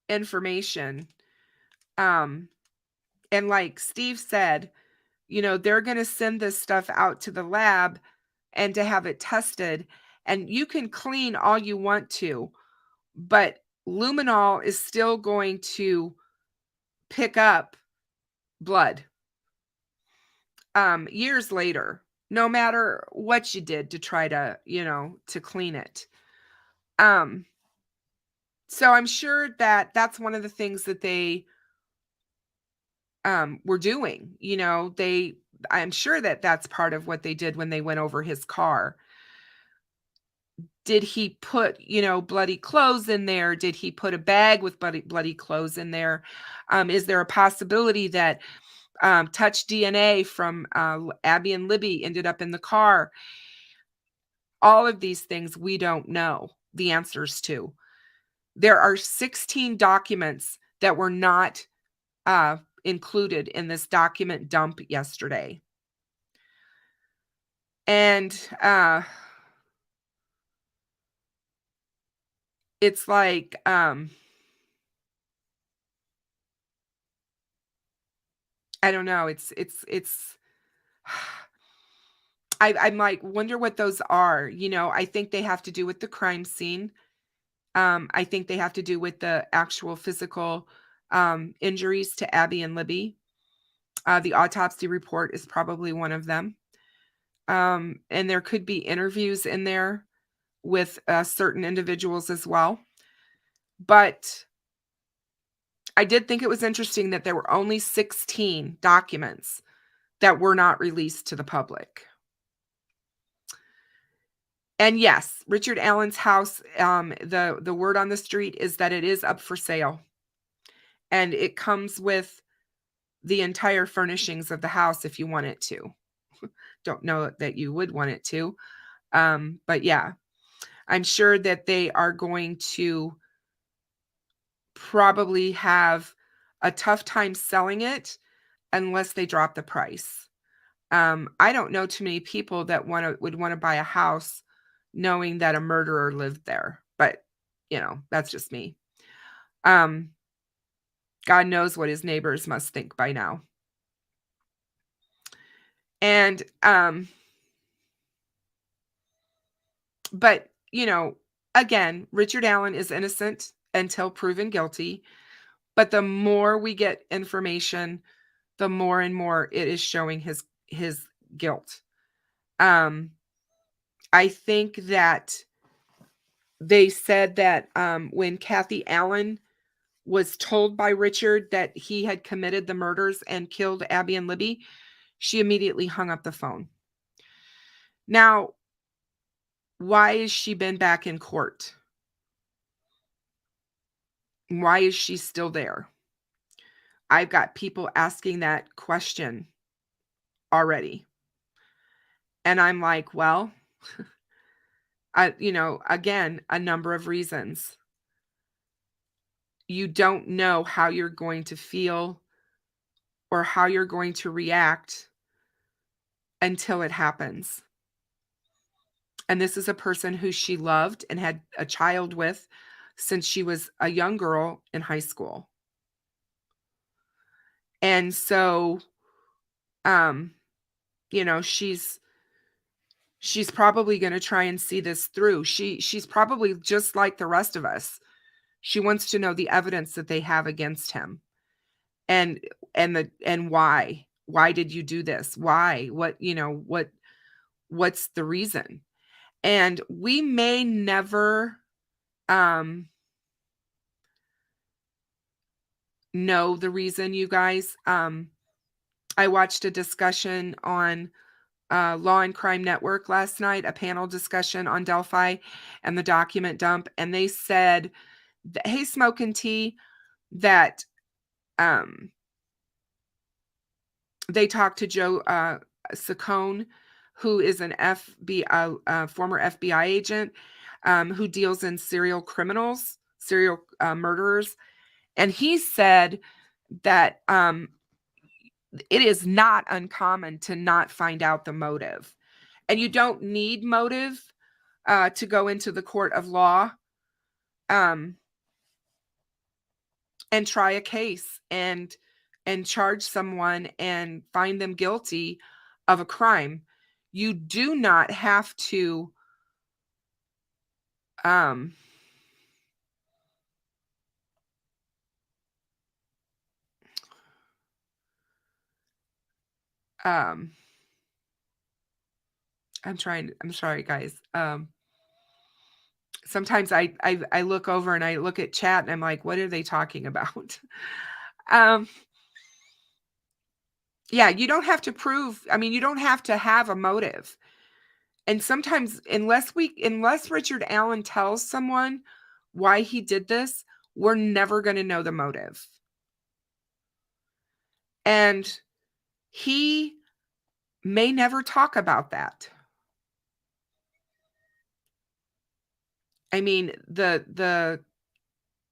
information, and like Steve said, they're going to send this stuff out to the lab and to have it tested, and you can clean all you want to, but luminol is still going to pick up blood years later, no matter what you did to try to, to clean it. So I'm sure that that's one of the things that they were doing. I'm sure that that's part of what they did when they went over his car. Did he put, bloody clothes in there? Did he put a bag with bloody clothes in there? Is there a possibility that touch DNA from Abby and Libby ended up in the car? All of these things we don't know the answers to. There are 16 documents that were not included in this document dump yesterday. And it's like, I don't know. I'm like, wonder what those are. I think they have to do with the crime scene. I think they have to do with the actual physical injuries to Abby and Libby. The autopsy report is probably one of them. And there could be interviews in there with certain individuals as well. But I did think it was interesting that there were only 16 documents that were not released to the public. And yes, Richard Allen's house, the word on the street is that it is up for sale. And it comes with the entire furnishings of the house if you want it to. Don't know that you would want it to. But yeah, I'm sure that they are going to probably have a tough time selling it unless they drop the price. I don't know too many people that would want to buy a house knowing that a murderer lived there, but that's just me. God knows what his neighbors must think by now. And but again, Richard Allen is innocent until proven guilty. But the more we get information, the more and more it is showing his guilt. I think that they said that when Kathy Allen was told by Richard that he had committed the murders and killed Abby and Libby, she immediately hung up the phone. Now, why has she been back in court? Why is she still there? I've got people asking that question already. And I'm like, well, again, a number of reasons. You don't know how you're going to feel or how you're going to react until it happens. And this is a person who she loved and had a child with since she was a young girl in high school. And so, um, she's probably going to try and see this through. She's probably just like the rest of us. She wants to know the evidence that they have against him. And why? Why did you do this? Why? What's the reason? And we may never know the reason, you guys. I watched a discussion on Law and Crime Network last night, a panel discussion on Delphi and the document dump, and they said, "Hey, Smoke and Tea," that they talked to Joe Saccone, who is an former FBI agent who deals in serial murderers, and he said that it is not uncommon to not find out the motive, and you don't need motive to go into the court of law and try a case and charge someone and find them guilty of a crime. You do not have to I'm sorry, guys. Sometimes I look over and I look at chat and I'm like, what are they talking about? Yeah, you don't have to you don't have to have a motive. And sometimes unless Richard Allen tells someone why he did this, we're never going to know the motive. And he may never talk about that. I mean, the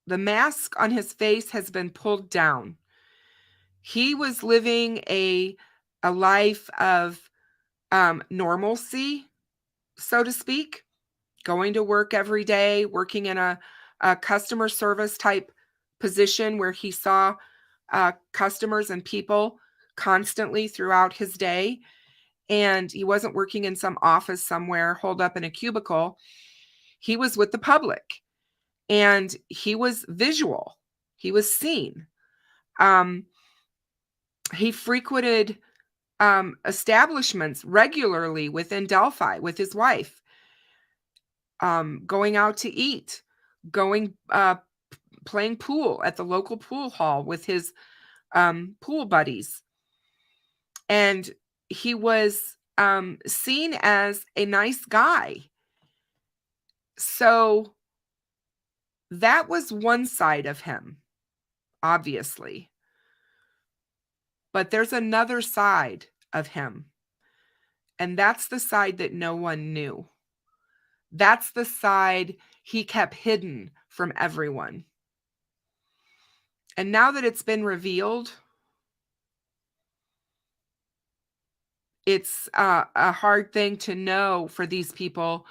mask on his face has been pulled down. He was living a life of normalcy, so to speak, going to work every day, working in a customer service type position where he saw customers and people constantly throughout his day. And he wasn't working in some office somewhere, holed up in a cubicle. He was with the public and he was visual. He was seen. He frequented establishments regularly within Delphi with his wife, going out to eat, playing pool at the local pool hall with his pool buddies. And he was seen as a nice guy. So that was one side of him, obviously. But there's another side of him. And that's the side that no one knew. That's the side he kept hidden from everyone. And now that it's been revealed, it's a hard thing to know for these people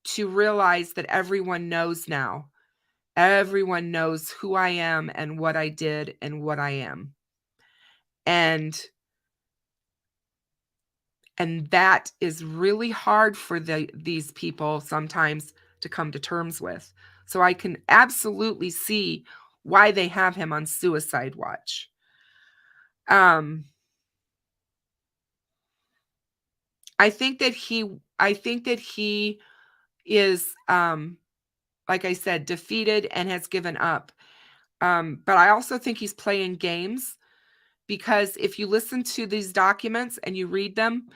to realize that everyone knows now. Everyone knows who I am and what I did and what I am. And that is really hard for these people sometimes to come to terms with. So I can absolutely see why they have him on suicide watch. I think that he is, like I said, defeated and has given up. But I also think he's playing games, because if you listen to these documents and you read them,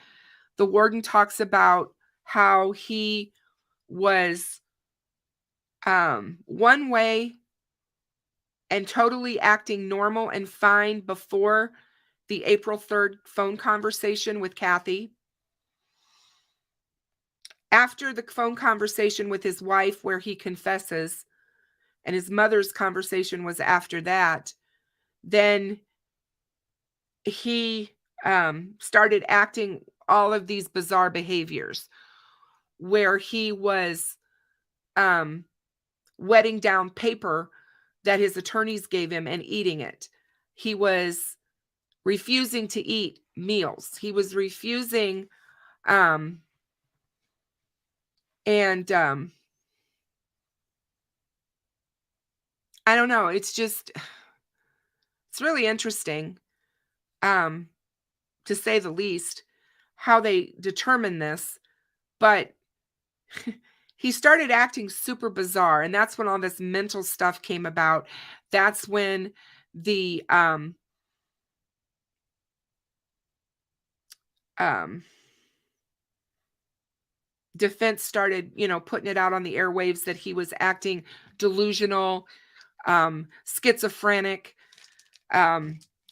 the warden talks about how he was one way and totally acting normal and fine before the April 3rd phone conversation with Kathy. After the phone conversation with his wife where he confesses, and his mother's conversation was after that, then he started acting all of these bizarre behaviors where he was wetting down paper that his attorneys gave him and eating it. He was refusing to eat meals. He was refusing and I don't know, it's really interesting, to say the least, how they determine this, but he started acting super bizarre, and that's when all this mental stuff came about. That's when the defense started, putting it out on the airwaves that he was acting delusional, schizophrenic,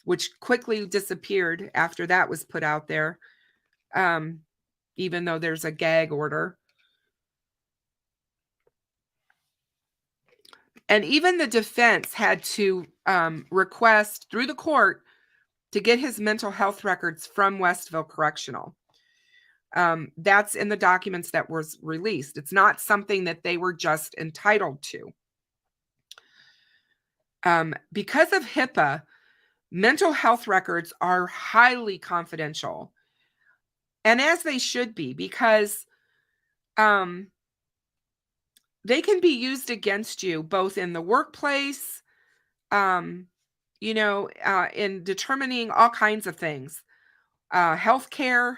which quickly disappeared after that was put out there, even though there's a gag order. And even the defense had to request through the court to get his mental health records from Westville Correctional. That's in the documents that was released. It's not something that they were just entitled to. Because of HIPAA, mental health records are highly confidential. And as they should be, because they can be used against you both in the workplace, in determining all kinds of things, healthcare.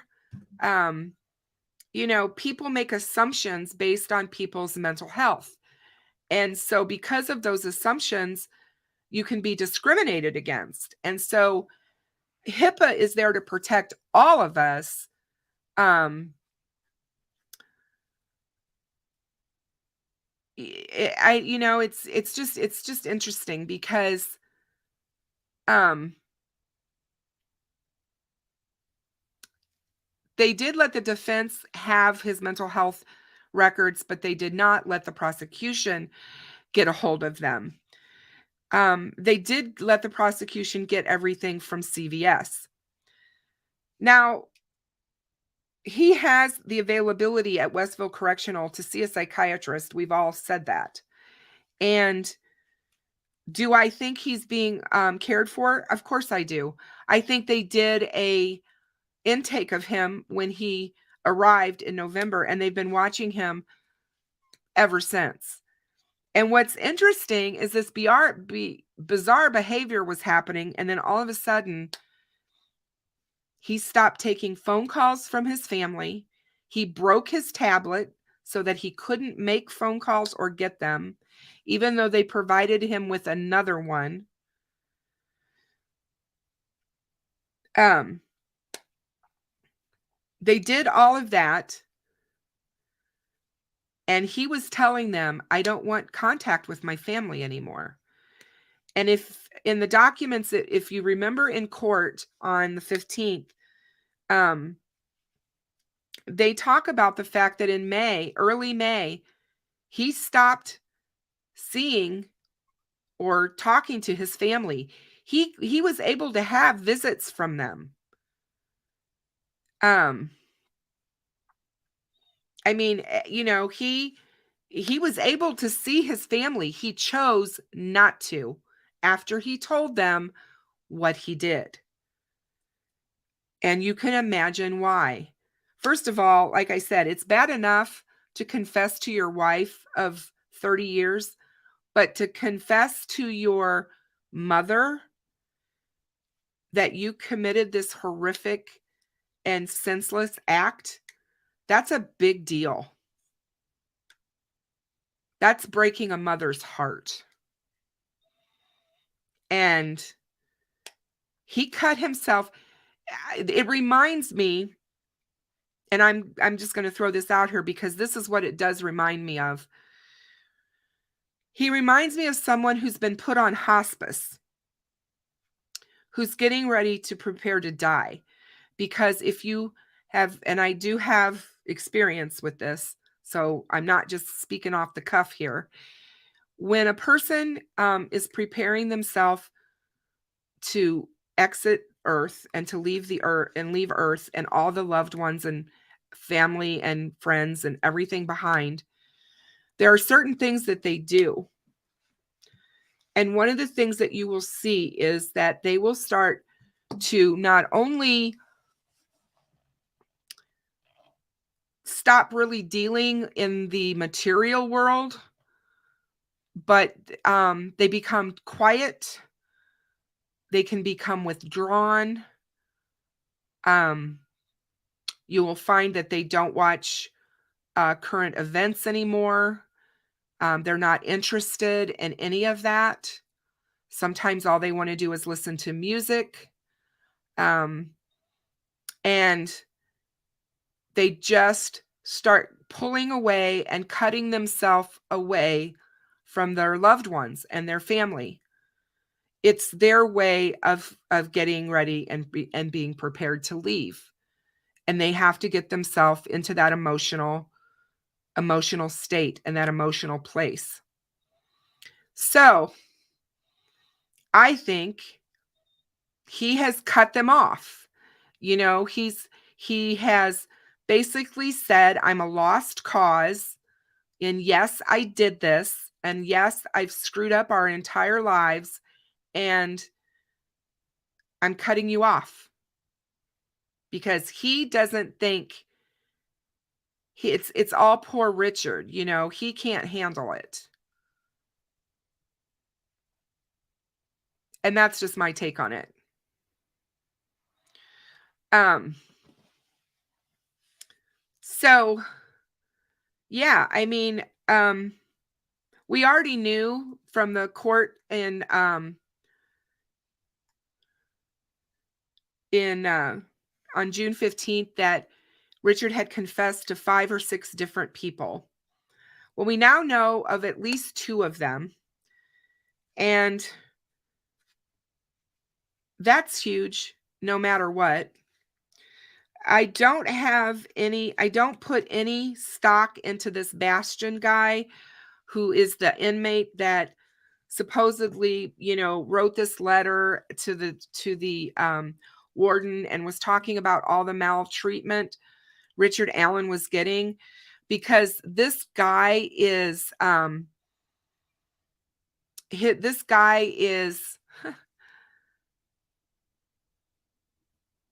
People make assumptions based on people's mental health. And so because of those assumptions, you can be discriminated against. And so HIPAA is there to protect all of us. It's just interesting because they did let the defense have his mental health records, but they did not let the prosecution get a hold of them. They did let the prosecution get everything from CVS. Now, he has the availability at Westville Correctional to see a psychiatrist. We've all said that. And do I think he's being cared for? Of course I do. I think they did a intake of him when he arrived in November, and they've been watching him ever since. And what's interesting is this bizarre behavior was happening, and then all of a sudden, he stopped taking phone calls from his family. He broke his tablet so that he couldn't make phone calls or get them, even though they provided him with another one. They did all of that. And he was telling them, I don't want contact with my family anymore. And if in the documents, if you remember in court on the 15th, they talk about the fact that in May, early May, he stopped seeing or talking to his family. He was able to have visits from them. I mean, he was able to see his family. He chose not to after he told them what he did. And you can imagine why. First of all, like I said, it's bad enough to confess to your wife of 30 years, but to confess to your mother that you committed this horrific and senseless act, that's a big deal. That's breaking a mother's heart. And he cut himself. It reminds me, and I'm just going to throw this out here because this is what it does remind me of. He reminds me of someone who's been put on hospice, who's getting ready to prepare to die. Because if you have, and I do have experience with this, so I'm not just speaking off the cuff here. When a person is preparing themselves to exit Earth and to leave the Earth and leave Earth and all the loved ones and family and friends and everything behind, there are certain things that they do. And one of the things that you will see is that they will start to not only stop really dealing in the material world, but they become quiet. They can become withdrawn. You will find that they don't watch current events anymore. They're not interested in any of that. Sometimes all they want to do is listen to music. And they just start pulling away and cutting themselves away from their loved ones and their family. It's their way of getting ready and being prepared to leave. And they have to get themselves into that emotional state and that emotional place. So I think he has cut them off. You know, he has basically said, I'm a lost cause. And yes, I did this. And yes, I've screwed up our entire lives. And I'm cutting you off. Because he doesn't think it's all poor Richard, you know, he can't handle it. And that's just my take on it. So yeah, I mean, we already knew from the court in on June 15th that Richard had confessed to 5 or 6 different people. Well, we now know of at least 2 of them. And that's huge no matter what. I don't put any stock into this Bastion guy who is the inmate that supposedly, you know, wrote this letter to the warden and was talking about all the maltreatment Richard Allen was getting, because this guy is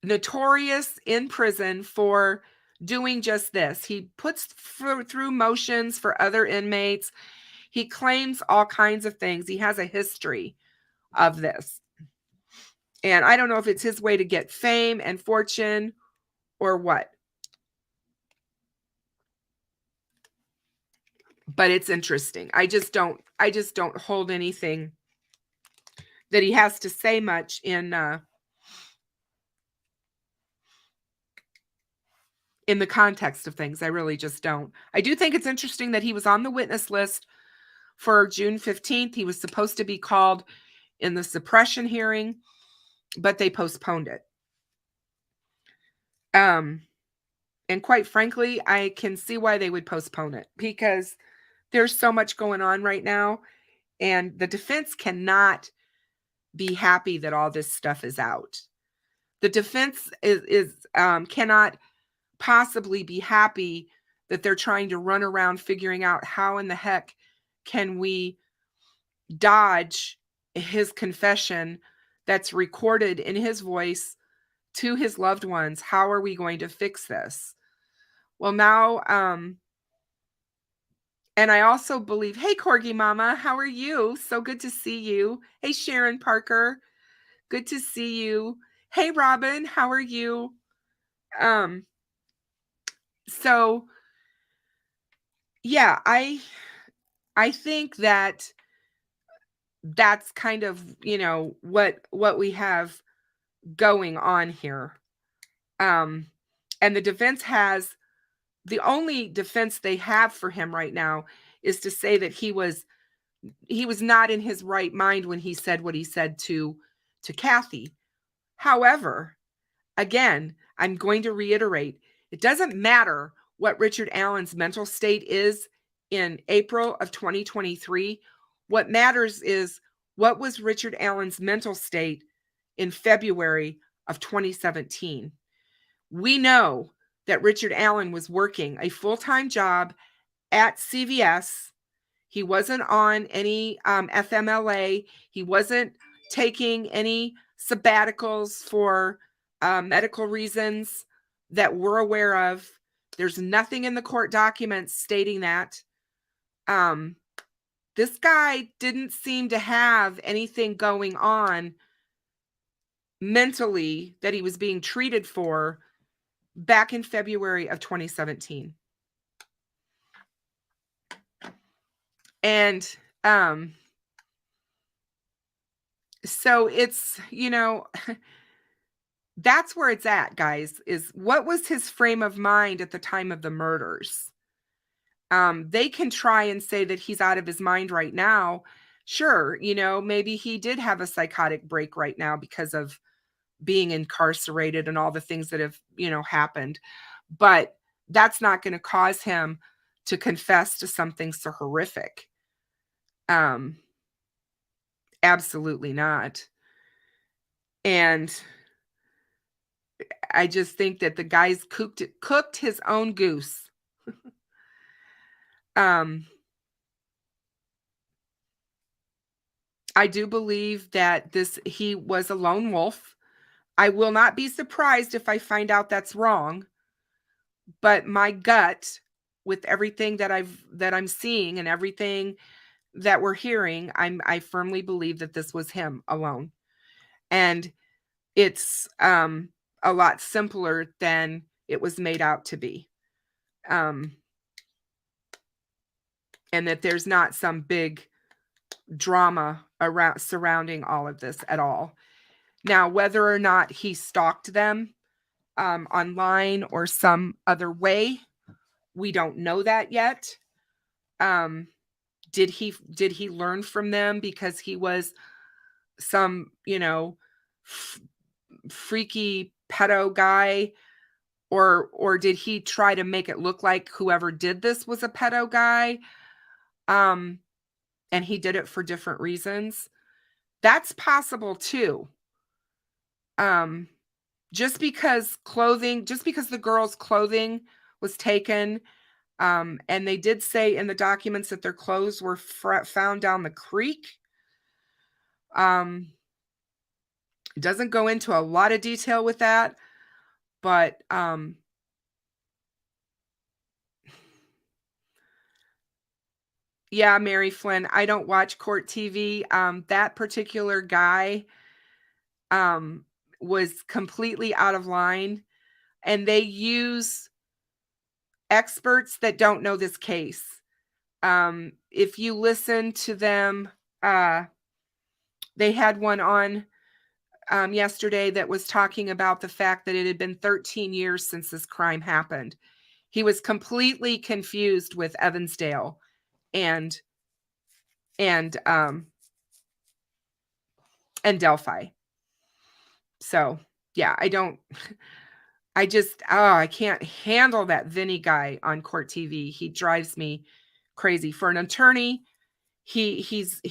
notorious in prison for doing just this. He puts through motions for other inmates. He claims all kinds of things. He has a history of this. And I don't know if it's his way to get fame and fortune or what. But it's interesting. I just don't hold anything that he has to say much in the context of things. I really just don't. I do think it's interesting that he was on the witness list for June 15th. He was supposed to be called in the suppression hearing, but they postponed it. And quite frankly, I can see why they would postpone it, because there's so much going on right now, and the defense cannot be happy that all this stuff is out. The defense cannot possibly be happy that they're trying to run around figuring out how in the heck can we dodge his confession that's recorded in his voice to his loved ones. How are we going to fix this? Well, now, and I also believe, hey, Corgi Mama, how are you? So good to see you. Hey, Sharon Parker, good to see you. Hey, Robin, how are you? So yeah, I think that that's kind of, you know, what we have going on here. And the defense has, the only defense they have for him right now is to say that he was he was not in his right mind when he said what he said to Kathy. However, again, I'm going to reiterate, it doesn't matter what Richard Allen's mental state is in April of 2023. What matters is, what was Richard Allen's mental state in February of 2017? We know that Richard Allen was working a full-time job at CVS. He wasn't on any FMLA. He wasn't taking any sabbaticals for medical reasons that we're aware of. There's nothing in the court documents stating that. This guy didn't seem to have anything going on mentally that he was being treated for back in February of 2017. And so it's, that's where it's at, guys, is what was his frame of mind at the time of the murders? They can try and say that he's out of his mind right now. Sure, maybe he did have a psychotic break right now because of being incarcerated and all the things that have, happened. But that's not going to cause him to confess to something so horrific. Absolutely not. And I just think that the guy's cooked his own goose. I do believe that he was a lone wolf. I will not be surprised if I find out that's wrong. But my gut, with everything that I'm seeing and everything that we're hearing, I firmly believe that this was him alone. And it's a lot simpler than it was made out to be. And that there's not some big drama surrounding all of this at all. Now, whether or not he stalked them online or some other way, we don't know that yet. Did he learn from them because he was some, freaky pedo guy, or did he try to make it look like whoever did this was a pedo guy? And he did it for different reasons. That's possible too. Just because the girl's clothing was taken, and they did say in the documents that their clothes were found down the creek. It doesn't go into a lot of detail with that, but yeah, Mary Flynn, I don't watch court TV. That particular guy was completely out of line, and they use experts that don't know this case. If you listen to them, they had one on yesterday that was talking about the fact that it had been 13 years since this crime happened. He was completely confused with Evansdale and Delphi. So yeah, I can't handle that Vinny guy on court TV. He drives me crazy. For an attorney, he's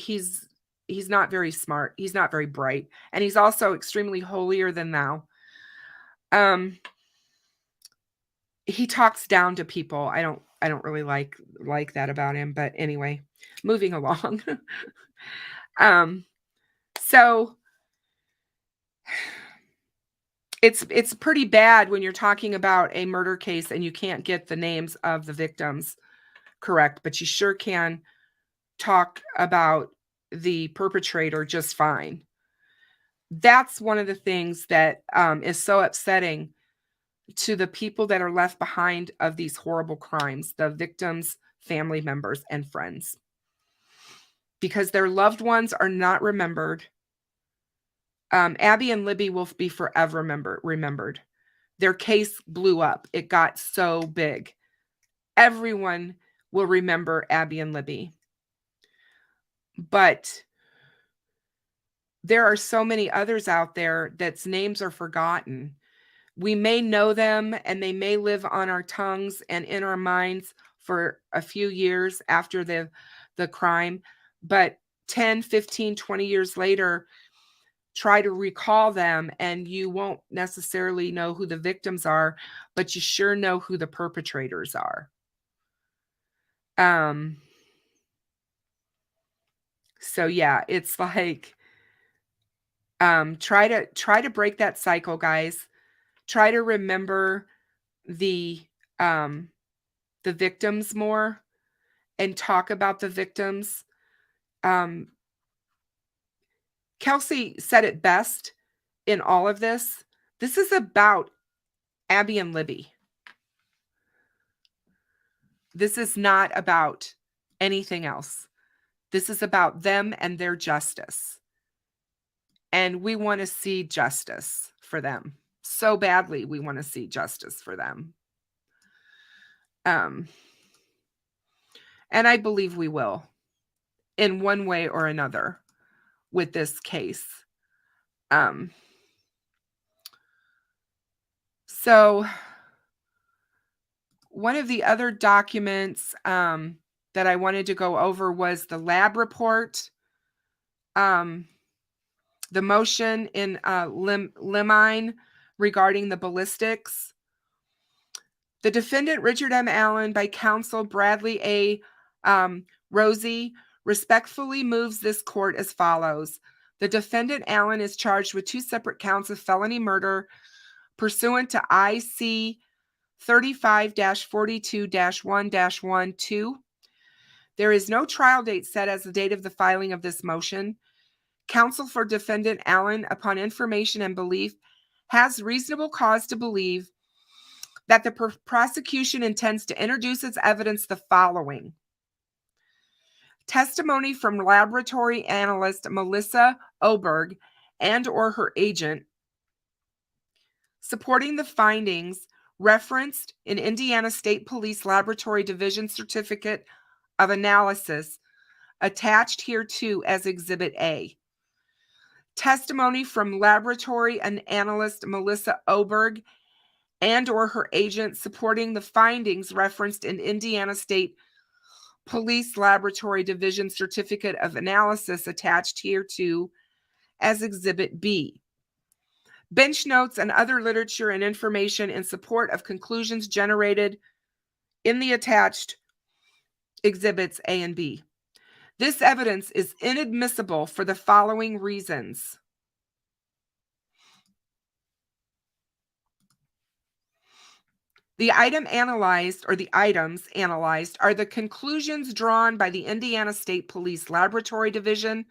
not very smart. He's not very bright. And he's also extremely holier than thou. He talks down to people. I don't really like that about him, but anyway, moving along. So it's pretty bad when you're talking about a murder case and you can't get the names of the victims correct, but you sure can talk about the perpetrator just fine. That's one of the things that is so upsetting to the people that are left behind of these horrible crimes, the victims, family members, and friends, because their loved ones are not remembered. Abby and Libby will be forever remembered. Their case blew up. It got so big. Everyone will remember Abby and Libby. But there are so many others out there that's names are forgotten. We may know them and they may live on our tongues and in our minds for a few years after the crime, but 10, 15, 20 years later, try to recall them and you won't necessarily know who the victims are, but you sure know who the perpetrators are. So yeah, it's like try to break that cycle, guys. Try to remember the victims more and talk about the victims. Kelsey said it best in all of this. This is about Abby and Libby. This is not about anything else. This is about them and their justice. And we want to see justice for them. So badly, we want to see justice for them. And I believe we will in one way or another with this case. So one of the other documents that I wanted to go over was the lab report. The motion in Limine regarding the ballistics. The defendant, Richard M. Allen, by counsel Bradley A. Rosie, respectfully moves this court as follows. The defendant, Allen, is charged with 2 separate counts of felony murder pursuant to IC 35-42-1-1-2. There is no trial date set as the date of the filing of this motion. Counsel for defendant Allen, upon information and belief, has reasonable cause to believe that the prosecution intends to introduce as evidence the following. Testimony from laboratory analyst Melissa Oberg and or her agent supporting the findings referenced in Indiana State Police Laboratory Division Certificate of Analysis attached hereto as Exhibit A. Testimony from laboratory and analyst Melissa Oberg and or her agent supporting the findings referenced in Indiana State Police Laboratory Division Certificate of Analysis attached hereto as Exhibit B. Bench notes and other literature and information in support of conclusions generated in the attached Exhibits A and B. This evidence is inadmissible for the following reasons. The items analyzed are the conclusions drawn by the Indiana State Police Laboratory Division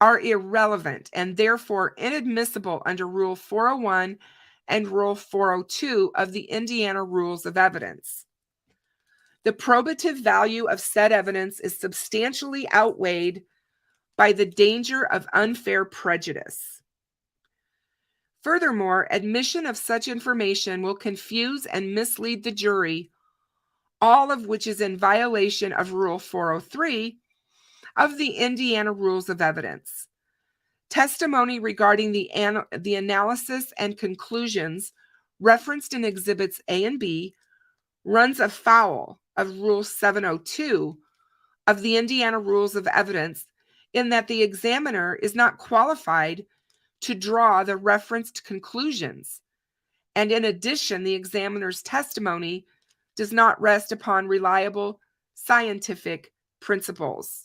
are irrelevant and therefore inadmissible under Rule 401 and Rule 402 of the Indiana Rules of Evidence. The probative value of said evidence is substantially outweighed by the danger of unfair prejudice. Furthermore, admission of such information will confuse and mislead the jury, all of which is in violation of Rule 403 of the Indiana Rules of Evidence. Testimony regarding the analysis and conclusions referenced in Exhibits A and B runs afoul of Rule 702 of the Indiana Rules of Evidence in that the examiner is not qualified to draw the referenced conclusions. And in addition, the examiner's testimony does not rest upon reliable scientific principles.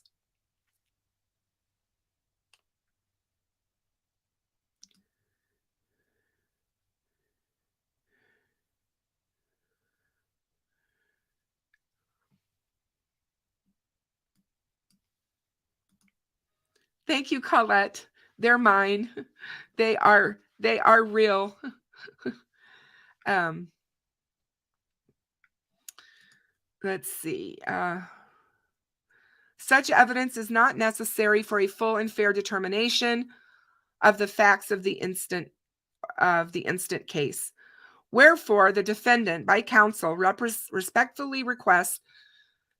Thank you, Colette. They're mine. They are real. Let's see. Such evidence is not necessary for a full and fair determination of the facts of the instant case. Wherefore, the defendant, by counsel, respectfully requests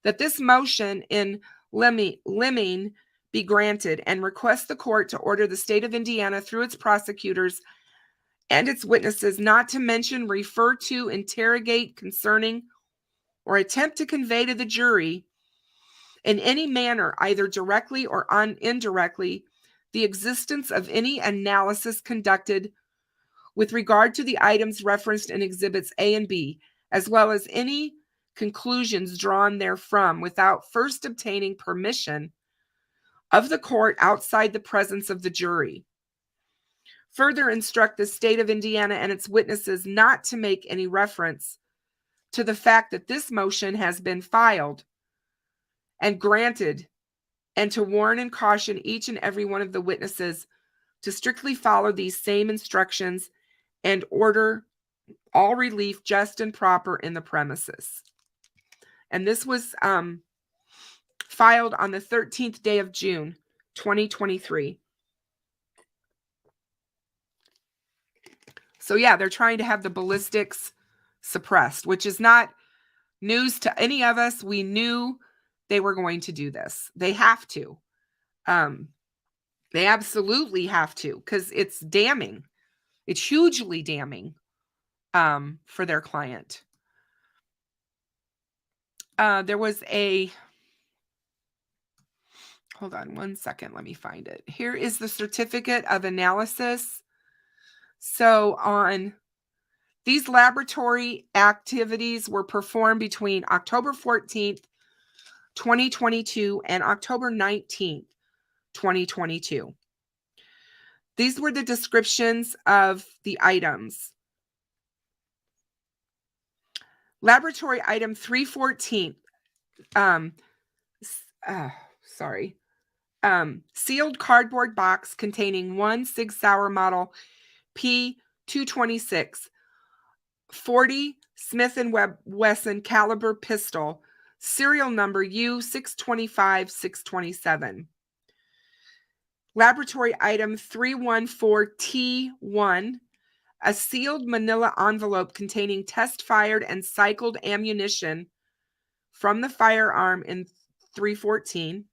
that this motion in lemming be granted, and request the court to order the state of Indiana through its prosecutors and its witnesses not to mention, refer to, interrogate concerning, or attempt to convey to the jury in any manner, either directly or indirectly, the existence of any analysis conducted with regard to the items referenced in Exhibits A and B, as well as any conclusions drawn therefrom without first obtaining permission of the court outside the presence of the jury. Further instruct the state of Indiana and its witnesses not to make any reference to the fact that this motion has been filed and granted, and to warn and caution each and every one of the witnesses to strictly follow these same instructions and order all relief just and proper in the premises. And this was filed on the 13th day of June, 2023. So yeah, they're trying to have the ballistics suppressed, which is not news to any of us. We knew they were going to do this. They have to. They absolutely have to, because it's damning. It's hugely damning for their client. There was a, hold on one second, let me find it. Here is the certificate of analysis. So on these laboratory activities were performed between October 14th, 2022 and October 19th, 2022. These were the descriptions of the items. Laboratory item 314, sealed cardboard box containing one Sig Sauer model P226, 40 Smith & Wesson caliber pistol, serial number U625627. Laboratory item 314T1, a sealed manila envelope containing test-fired and cycled ammunition from the firearm in 314.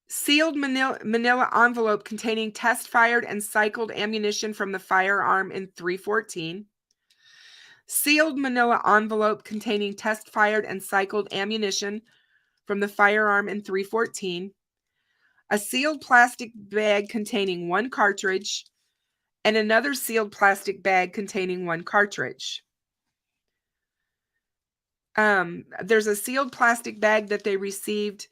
Sealed manila envelope containing test-fired and cycled ammunition from the firearm in 314. Sealed manila envelope containing test-fired and cycled ammunition from the firearm in 314. A sealed plastic bag containing one cartridge, and another sealed plastic bag containing one cartridge. There's a sealed plastic bag that they received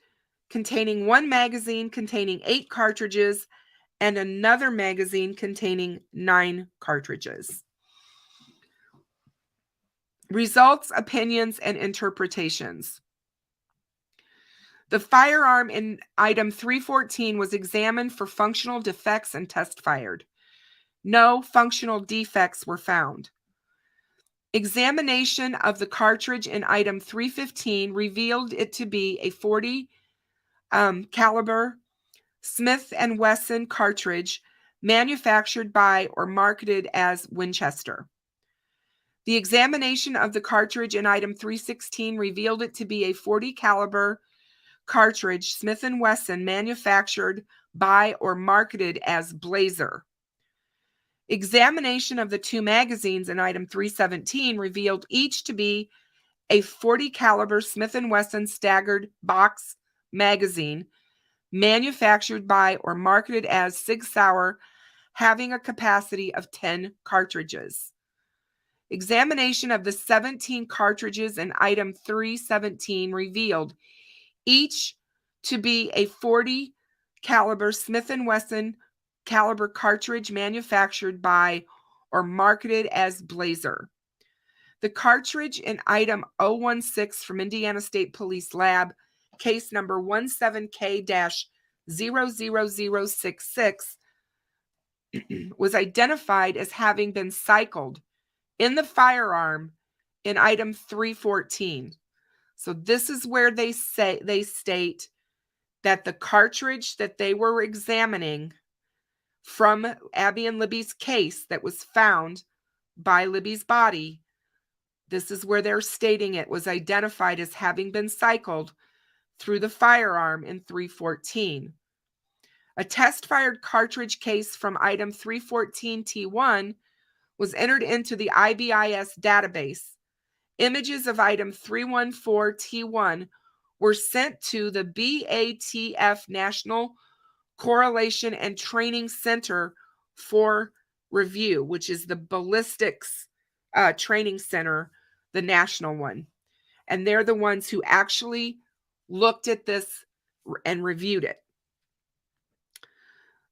containing one magazine containing 8 cartridges and another magazine containing 9 cartridges. Results, opinions, and interpretations. The firearm in item 314 was examined for functional defects and test fired. No functional defects were found. Examination of the cartridge in item 315 revealed it to be a 40 caliber Smith & Wesson cartridge manufactured by or marketed as Winchester. The examination of the cartridge in item 316 revealed it to be a 40 caliber cartridge Smith & Wesson manufactured by or marketed as Blazer. Examination of the 2 magazines in item 317 revealed each to be a 40 caliber Smith & Wesson staggered box magazine manufactured by or marketed as Sig Sauer, having a capacity of 10 cartridges. Examination of the 17 cartridges in item 317 revealed each to be a 40 caliber Smith & Wesson caliber cartridge manufactured by or marketed as Blazer. The cartridge in item 016 from Indiana State Police Lab, case number 17K-00066, was identified as having been cycled in the firearm in item 314. So this is where they state that the cartridge that they were examining from Abby and Libby's case that was found by Libby's body this is where they're stating it was identified as having been cycled through the firearm in 314. A test-fired cartridge case from item 314T1 was entered into the IBIS database. Images of item 314T1 were sent to the BATF National Correlation and Training Center for review, which is the Ballistics Training Center, the national one. And they're the ones who actually looked at this and reviewed it.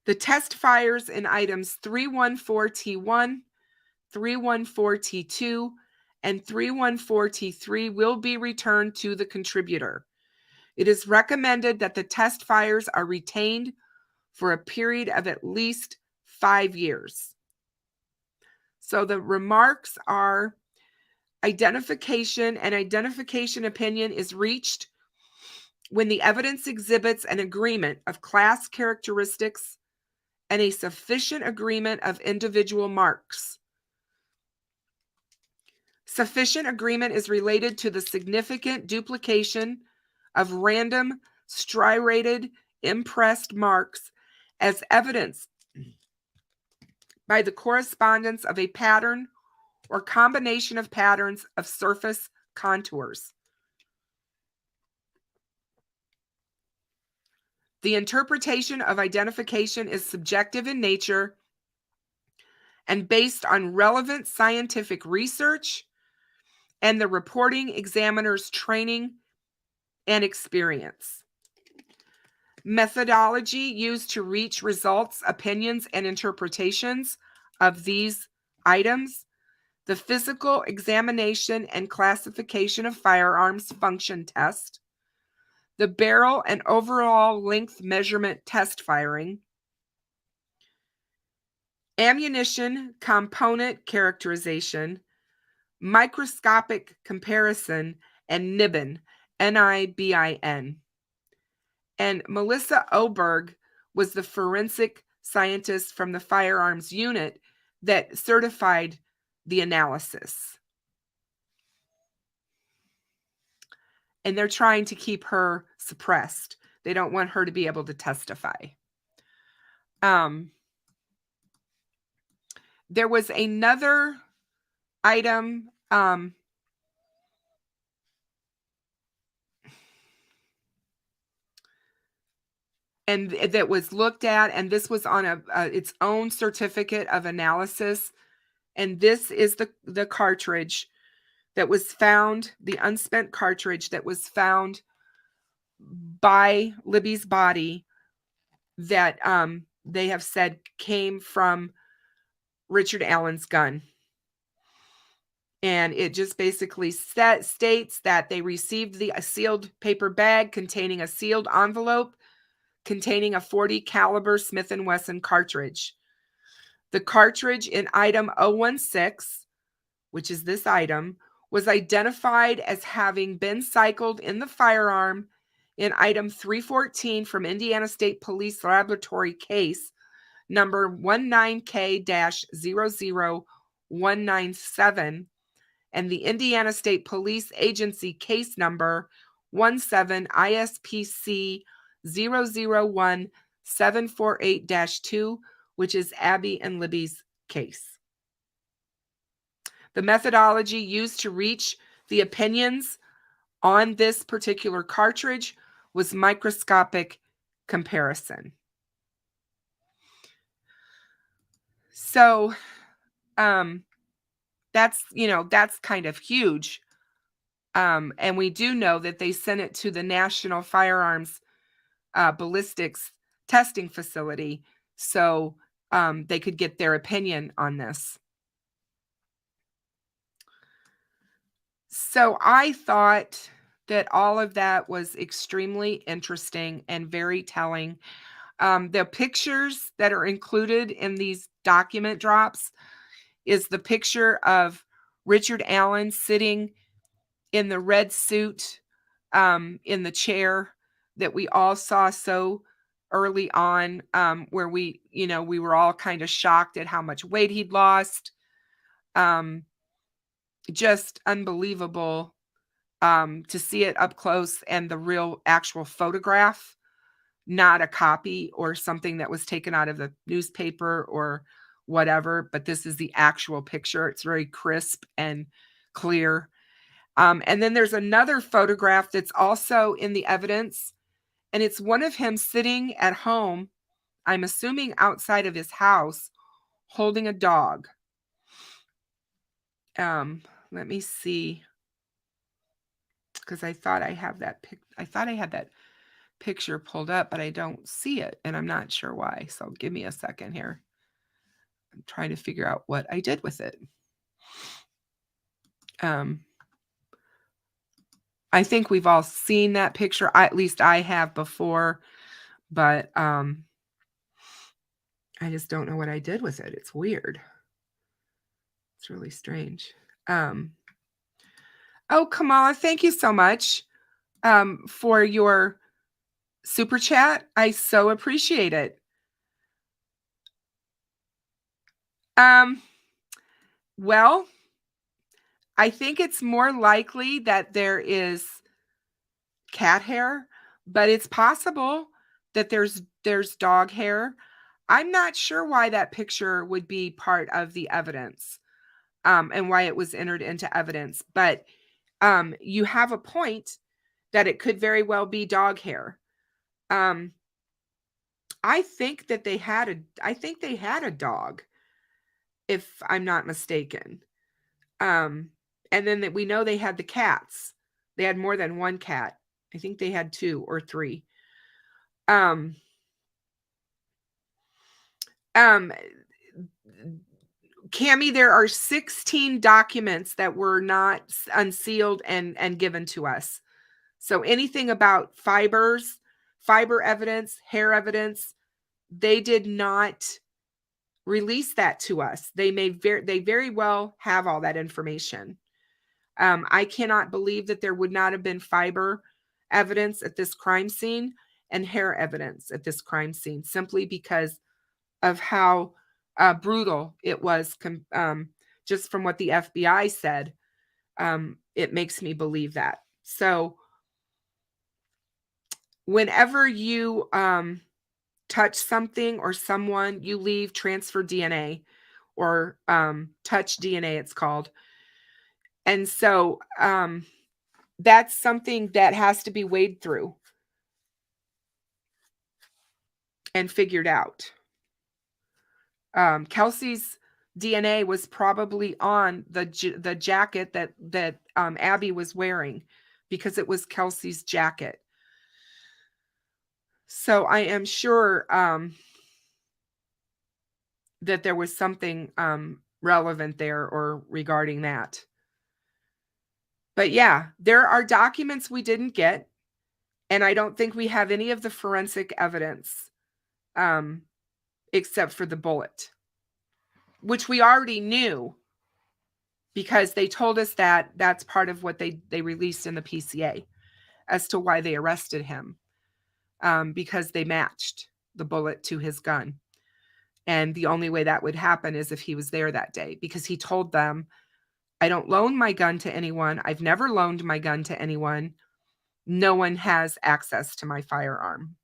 The test fires in items 314T1, 314T2, and 314T3 will be returned to the contributor. It is recommended that the test fires are retained for a period of at least 5 years. So the remarks are identification and identification opinion is reached when the evidence exhibits an agreement of class characteristics and a sufficient agreement of individual marks. Sufficient agreement is related to the significant duplication of random striated impressed marks as evidenced by the correspondence of a pattern or combination of patterns of surface contours. The interpretation of identification is subjective in nature and based on relevant scientific research and the reporting examiner's training and experience. Methodology used to reach results, opinions, and interpretations of these items. The physical examination and classification of firearms function test. The barrel and overall length measurement test firing. Ammunition component characterization. Microscopic comparison, and NIBIN, N-I-B-I-N. And Melissa Oberg was the forensic scientist from the firearms unit that certified the analysis. And they're trying to keep her suppressed. They don't want her to be able to testify. There was another item and that was looked at, and this was on its own certificate of analysis. And this is the cartridge that was found, the unspent cartridge that was found by Libby's body that they have said came from Richard Allen's gun. And it just basically states that they received a sealed paper bag containing a sealed envelope containing a .40 caliber Smith & Wesson cartridge. The cartridge in item 016, which is this item, was identified as having been cycled in the firearm in item 314 from Indiana State Police Laboratory case number 19K-00197 and the Indiana State Police Agency case number 17 ISPC 001748-2, which is Abby and Libby's case. The methodology used to reach the opinions on this particular cartridge was microscopic comparison. So that's kind of huge. And we do know that they sent it to the National Firearms Ballistics Testing Facility so they could get their opinion on this. So I thought that all of that was extremely interesting and very telling. The pictures that are included in these document drops is the picture of Richard Allen sitting in the red suit in the chair that we all saw so early on, where we were all kind of shocked at how much weight he'd lost. just unbelievable to see it up close and the real actual photograph, not a copy or something that was taken out of the newspaper or whatever, but this is the actual picture. It's very crisp and clear. And then there's another photograph that's also in the evidence, and it's one of him sitting at home, I'm assuming outside of his house, holding a dog. Let me see, because I thought I had that picture pulled up, but I don't see it, and I'm not sure why. So give me a second here. I'm trying to figure out what I did with it. I think we've all seen that picture. At least I have before, but I just don't know what I did with it. It's weird. It's really strange. Oh, Kamala, thank you so much for your super chat. I so appreciate it. Well, I think it's more likely that there is cat hair, but it's possible that there's dog hair. I'm not sure why that picture would be part of the evidence, and why it was entered into evidence. But you have a point that it could very well be dog hair. I think that they had a dog, if I'm not mistaken. And then that we know they had the cats. They had more than one cat. I think they had 2 or 3. Cammie, there are 16 documents that were not unsealed and given to us. So anything about fiber evidence, hair evidence, they did not release that to us. They very well have all that information. I cannot believe that there would not have been fiber evidence at this crime scene and hair evidence at this crime scene, simply because of how brutal it was. Just from what the FBI said, it makes me believe that. So whenever you touch something or someone, you leave transfer DNA, or touch DNA, it's called. And so that's something that has to be weighed through and figured out. Kelsey's DNA was probably on the jacket that Abby was wearing, because it was Kelsey's jacket. So I am sure that there was something relevant there or regarding that. But yeah, there are documents we didn't get, and I don't think we have any of the forensic evidence, except for the bullet, which we already knew because they told us that that's part of what they released in the PCA as to why they arrested him, because they matched the bullet to his gun. And the only way that would happen is if he was there that day, because he told them, I don't loan my gun to anyone. I've never loaned my gun to anyone. No one has access to my firearm.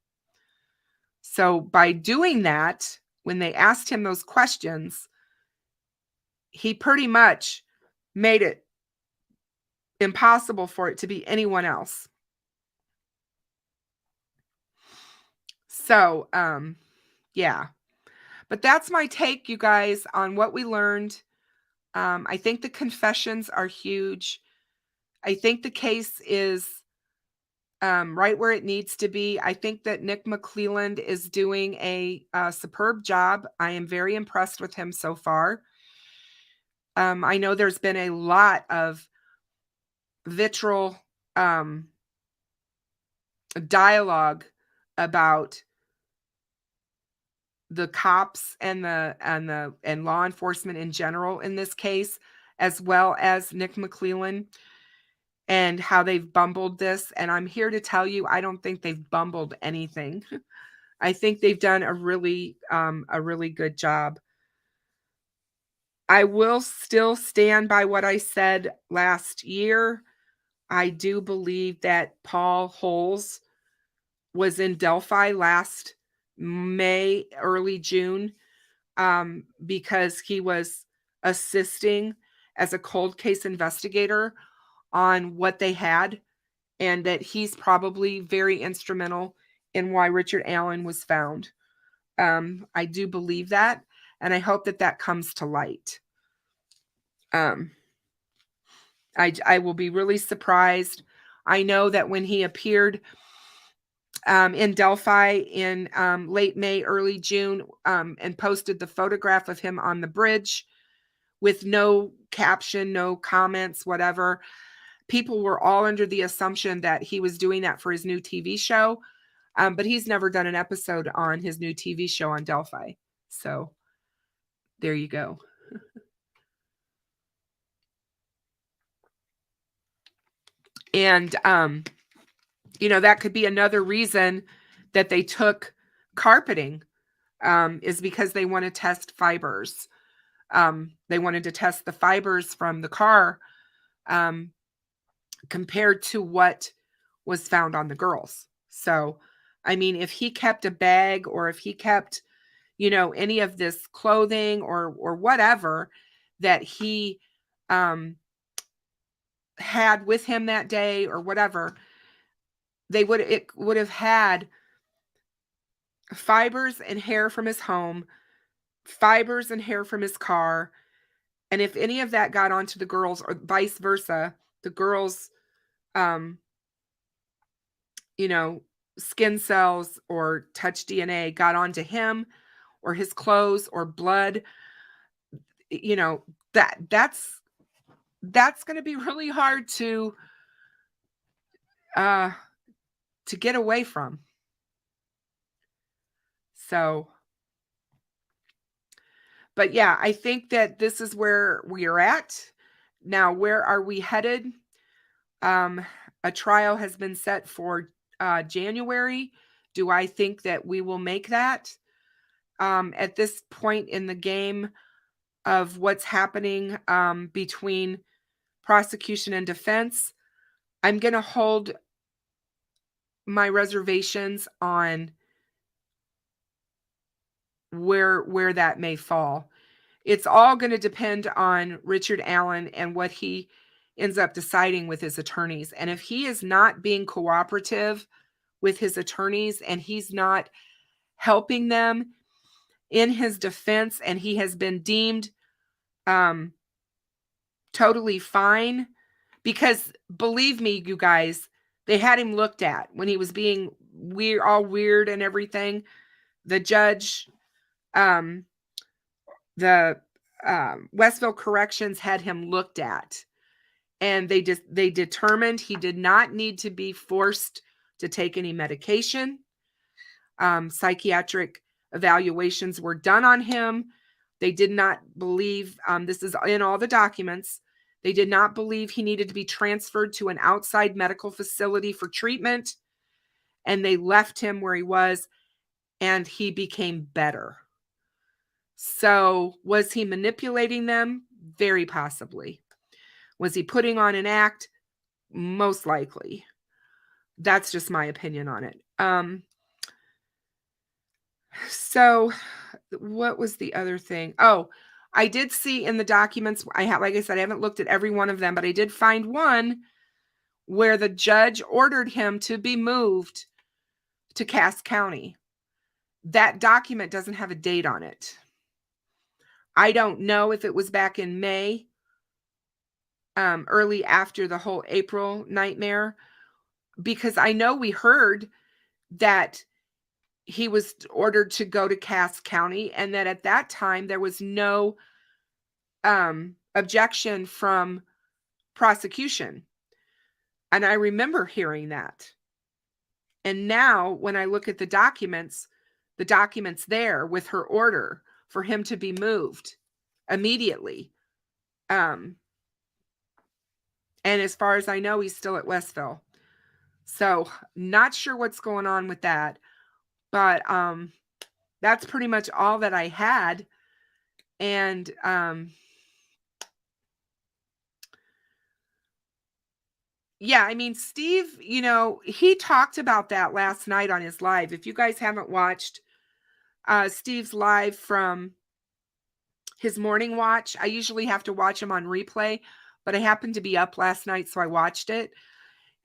So by doing that, when they asked him those questions, he pretty much made it impossible for it to be anyone else. So, yeah. But that's my take, you guys, on what we learned. I think the confessions are huge. I think the case is right where it needs to be. I think that Nick McClelland is doing a superb job. I am very impressed with him so far. I know there's been a lot of vitriol dialogue about the cops and law enforcement in general in this case, as well as Nick McClelland, and how they've bumbled this. And I'm here to tell you, I don't think they've bumbled anything. I think they've done a really good job. I will still stand by what I said last year. I do believe that Paul Holes was in Delphi last May, early June, because he was assisting as a cold case investigator on what they had, and that he's probably very instrumental in why Richard Allen was found. I do believe that, and I hope that that comes to light. I will be really surprised. I know that when he appeared in Delphi in late May, early June, and posted the photograph of him on the bridge with no caption, no comments, whatever, people were all under the assumption that he was doing that for his new TV show. But he's never done an episode on his new TV show on Delphi. So there you go. And, that could be another reason that they took carpeting, is because they want to test fibers. They wanted to test the fibers from the car compared to what was found on the girls. So, I mean, if he kept a bag, or if he kept, any of this clothing or whatever that he had with him that day or whatever, it would have had fibers and hair from his home, fibers and hair from his car. And if any of that got onto the girls, or vice versa, the girls, skin cells or touch DNA got onto him or his clothes or blood, that's going to be really hard to get away from. So, but yeah, I think that this is where we are at. Now, where are we headed? A trial has been set for January. Do I think that we will make that? At this point in the game of what's happening between prosecution and defense, I'm going to hold my reservations on where that may fall. It's all going to depend on Richard Allen and what he ends up deciding with his attorneys. And if he is not being cooperative with his attorneys and he's not helping them in his defense, and he has been deemed totally fine, because believe me, you guys, they had him looked at when he was being weird, all weird and everything. The judge, the Westville Corrections had him looked at, and they determined he did not need to be forced to take any medication. Psychiatric evaluations were done on him. They did not believe, this is in all the documents, they did not believe he needed to be transferred to an outside medical facility for treatment, and they left him where he was, and he became better. So, was he manipulating them? Very possibly. Was he putting on an act? Most likely. That's just my opinion on it. So, what was the other thing? Oh, I did see in the documents, like I said, I haven't looked at every one of them, but I did find one where the judge ordered him to be moved to Cass County. That document doesn't have a date on it. I don't know if it was back in May, early after the whole April nightmare, because I know we heard that he was ordered to go to Cass County, and that at that time there was no objection from prosecution. And I remember hearing that. And now when I look at the documents there with her order for him to be moved immediately. And as far as I know, he's still at Westville. So not sure what's going on with that. But that's pretty much all that I had. And Yeah, I mean, Steve, he talked about that last night on his live. If you guys haven't watched Steve's live from his morning watch, I usually have to watch him on replay, but I happened to be up last night, so I watched it.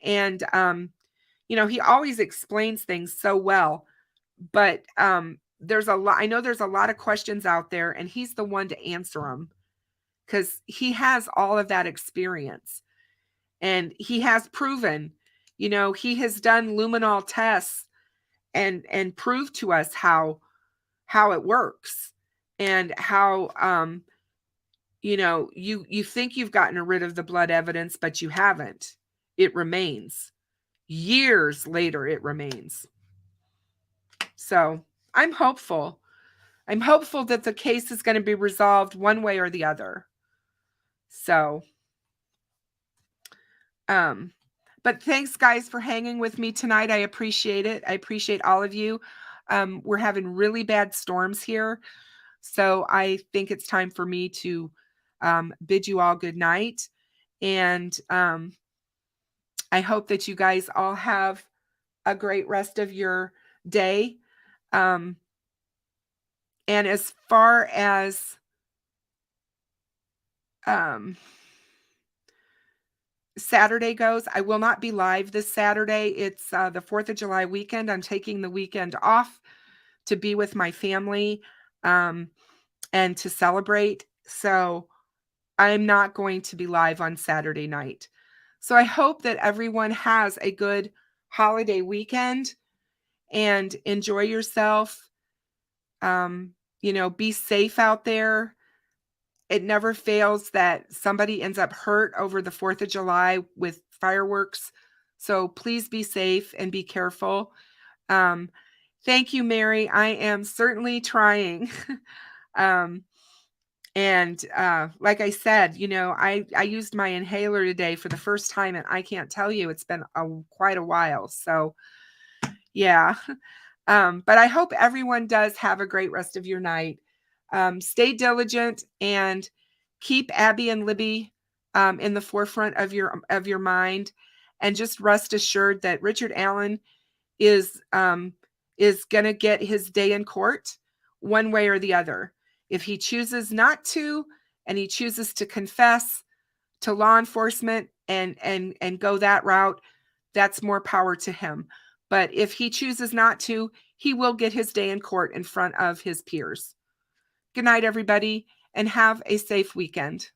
And he always explains things so well, but there's a lot, I know there's a lot of questions out there, and he's the one to answer them because he has all of that experience. And he has proven, he has done luminol tests and proved to us how it works, and how you think you've gotten rid of the blood evidence, but you haven't. It remains. Years later, it remains. So I'm hopeful. I'm hopeful that the case is going to be resolved one way or the other. So, but thanks guys for hanging with me tonight. I appreciate it. I appreciate all of you. We're having really bad storms here. So I think it's time for me to bid you all good night. And I hope that you guys all have a great rest of your day. And as far as Saturday goes, I will not be live this Saturday. It's the 4th of July weekend. I'm taking the weekend off to be with my family and to celebrate. So I'm not going to be live on Saturday night. So I hope that everyone has a good holiday weekend and enjoy yourself. Be safe out there. It never fails that somebody ends up hurt over the 4th of July with fireworks. So please be safe and be careful. Thank you, Mary. I am certainly trying. And like I said, I used my inhaler today for the first time, and I can't tell you, it's been quite a while. So yeah. But I hope everyone does have a great rest of your night. Stay diligent and keep Abby and Libby in the forefront of your mind, and just rest assured that Richard Allen is going to get his day in court one way or the other. If he chooses not to, and he chooses to confess to law enforcement and go that route, that's more power to him. But if he chooses not to, he will get his day in court in front of his peers. Good night, everybody, and have a safe weekend.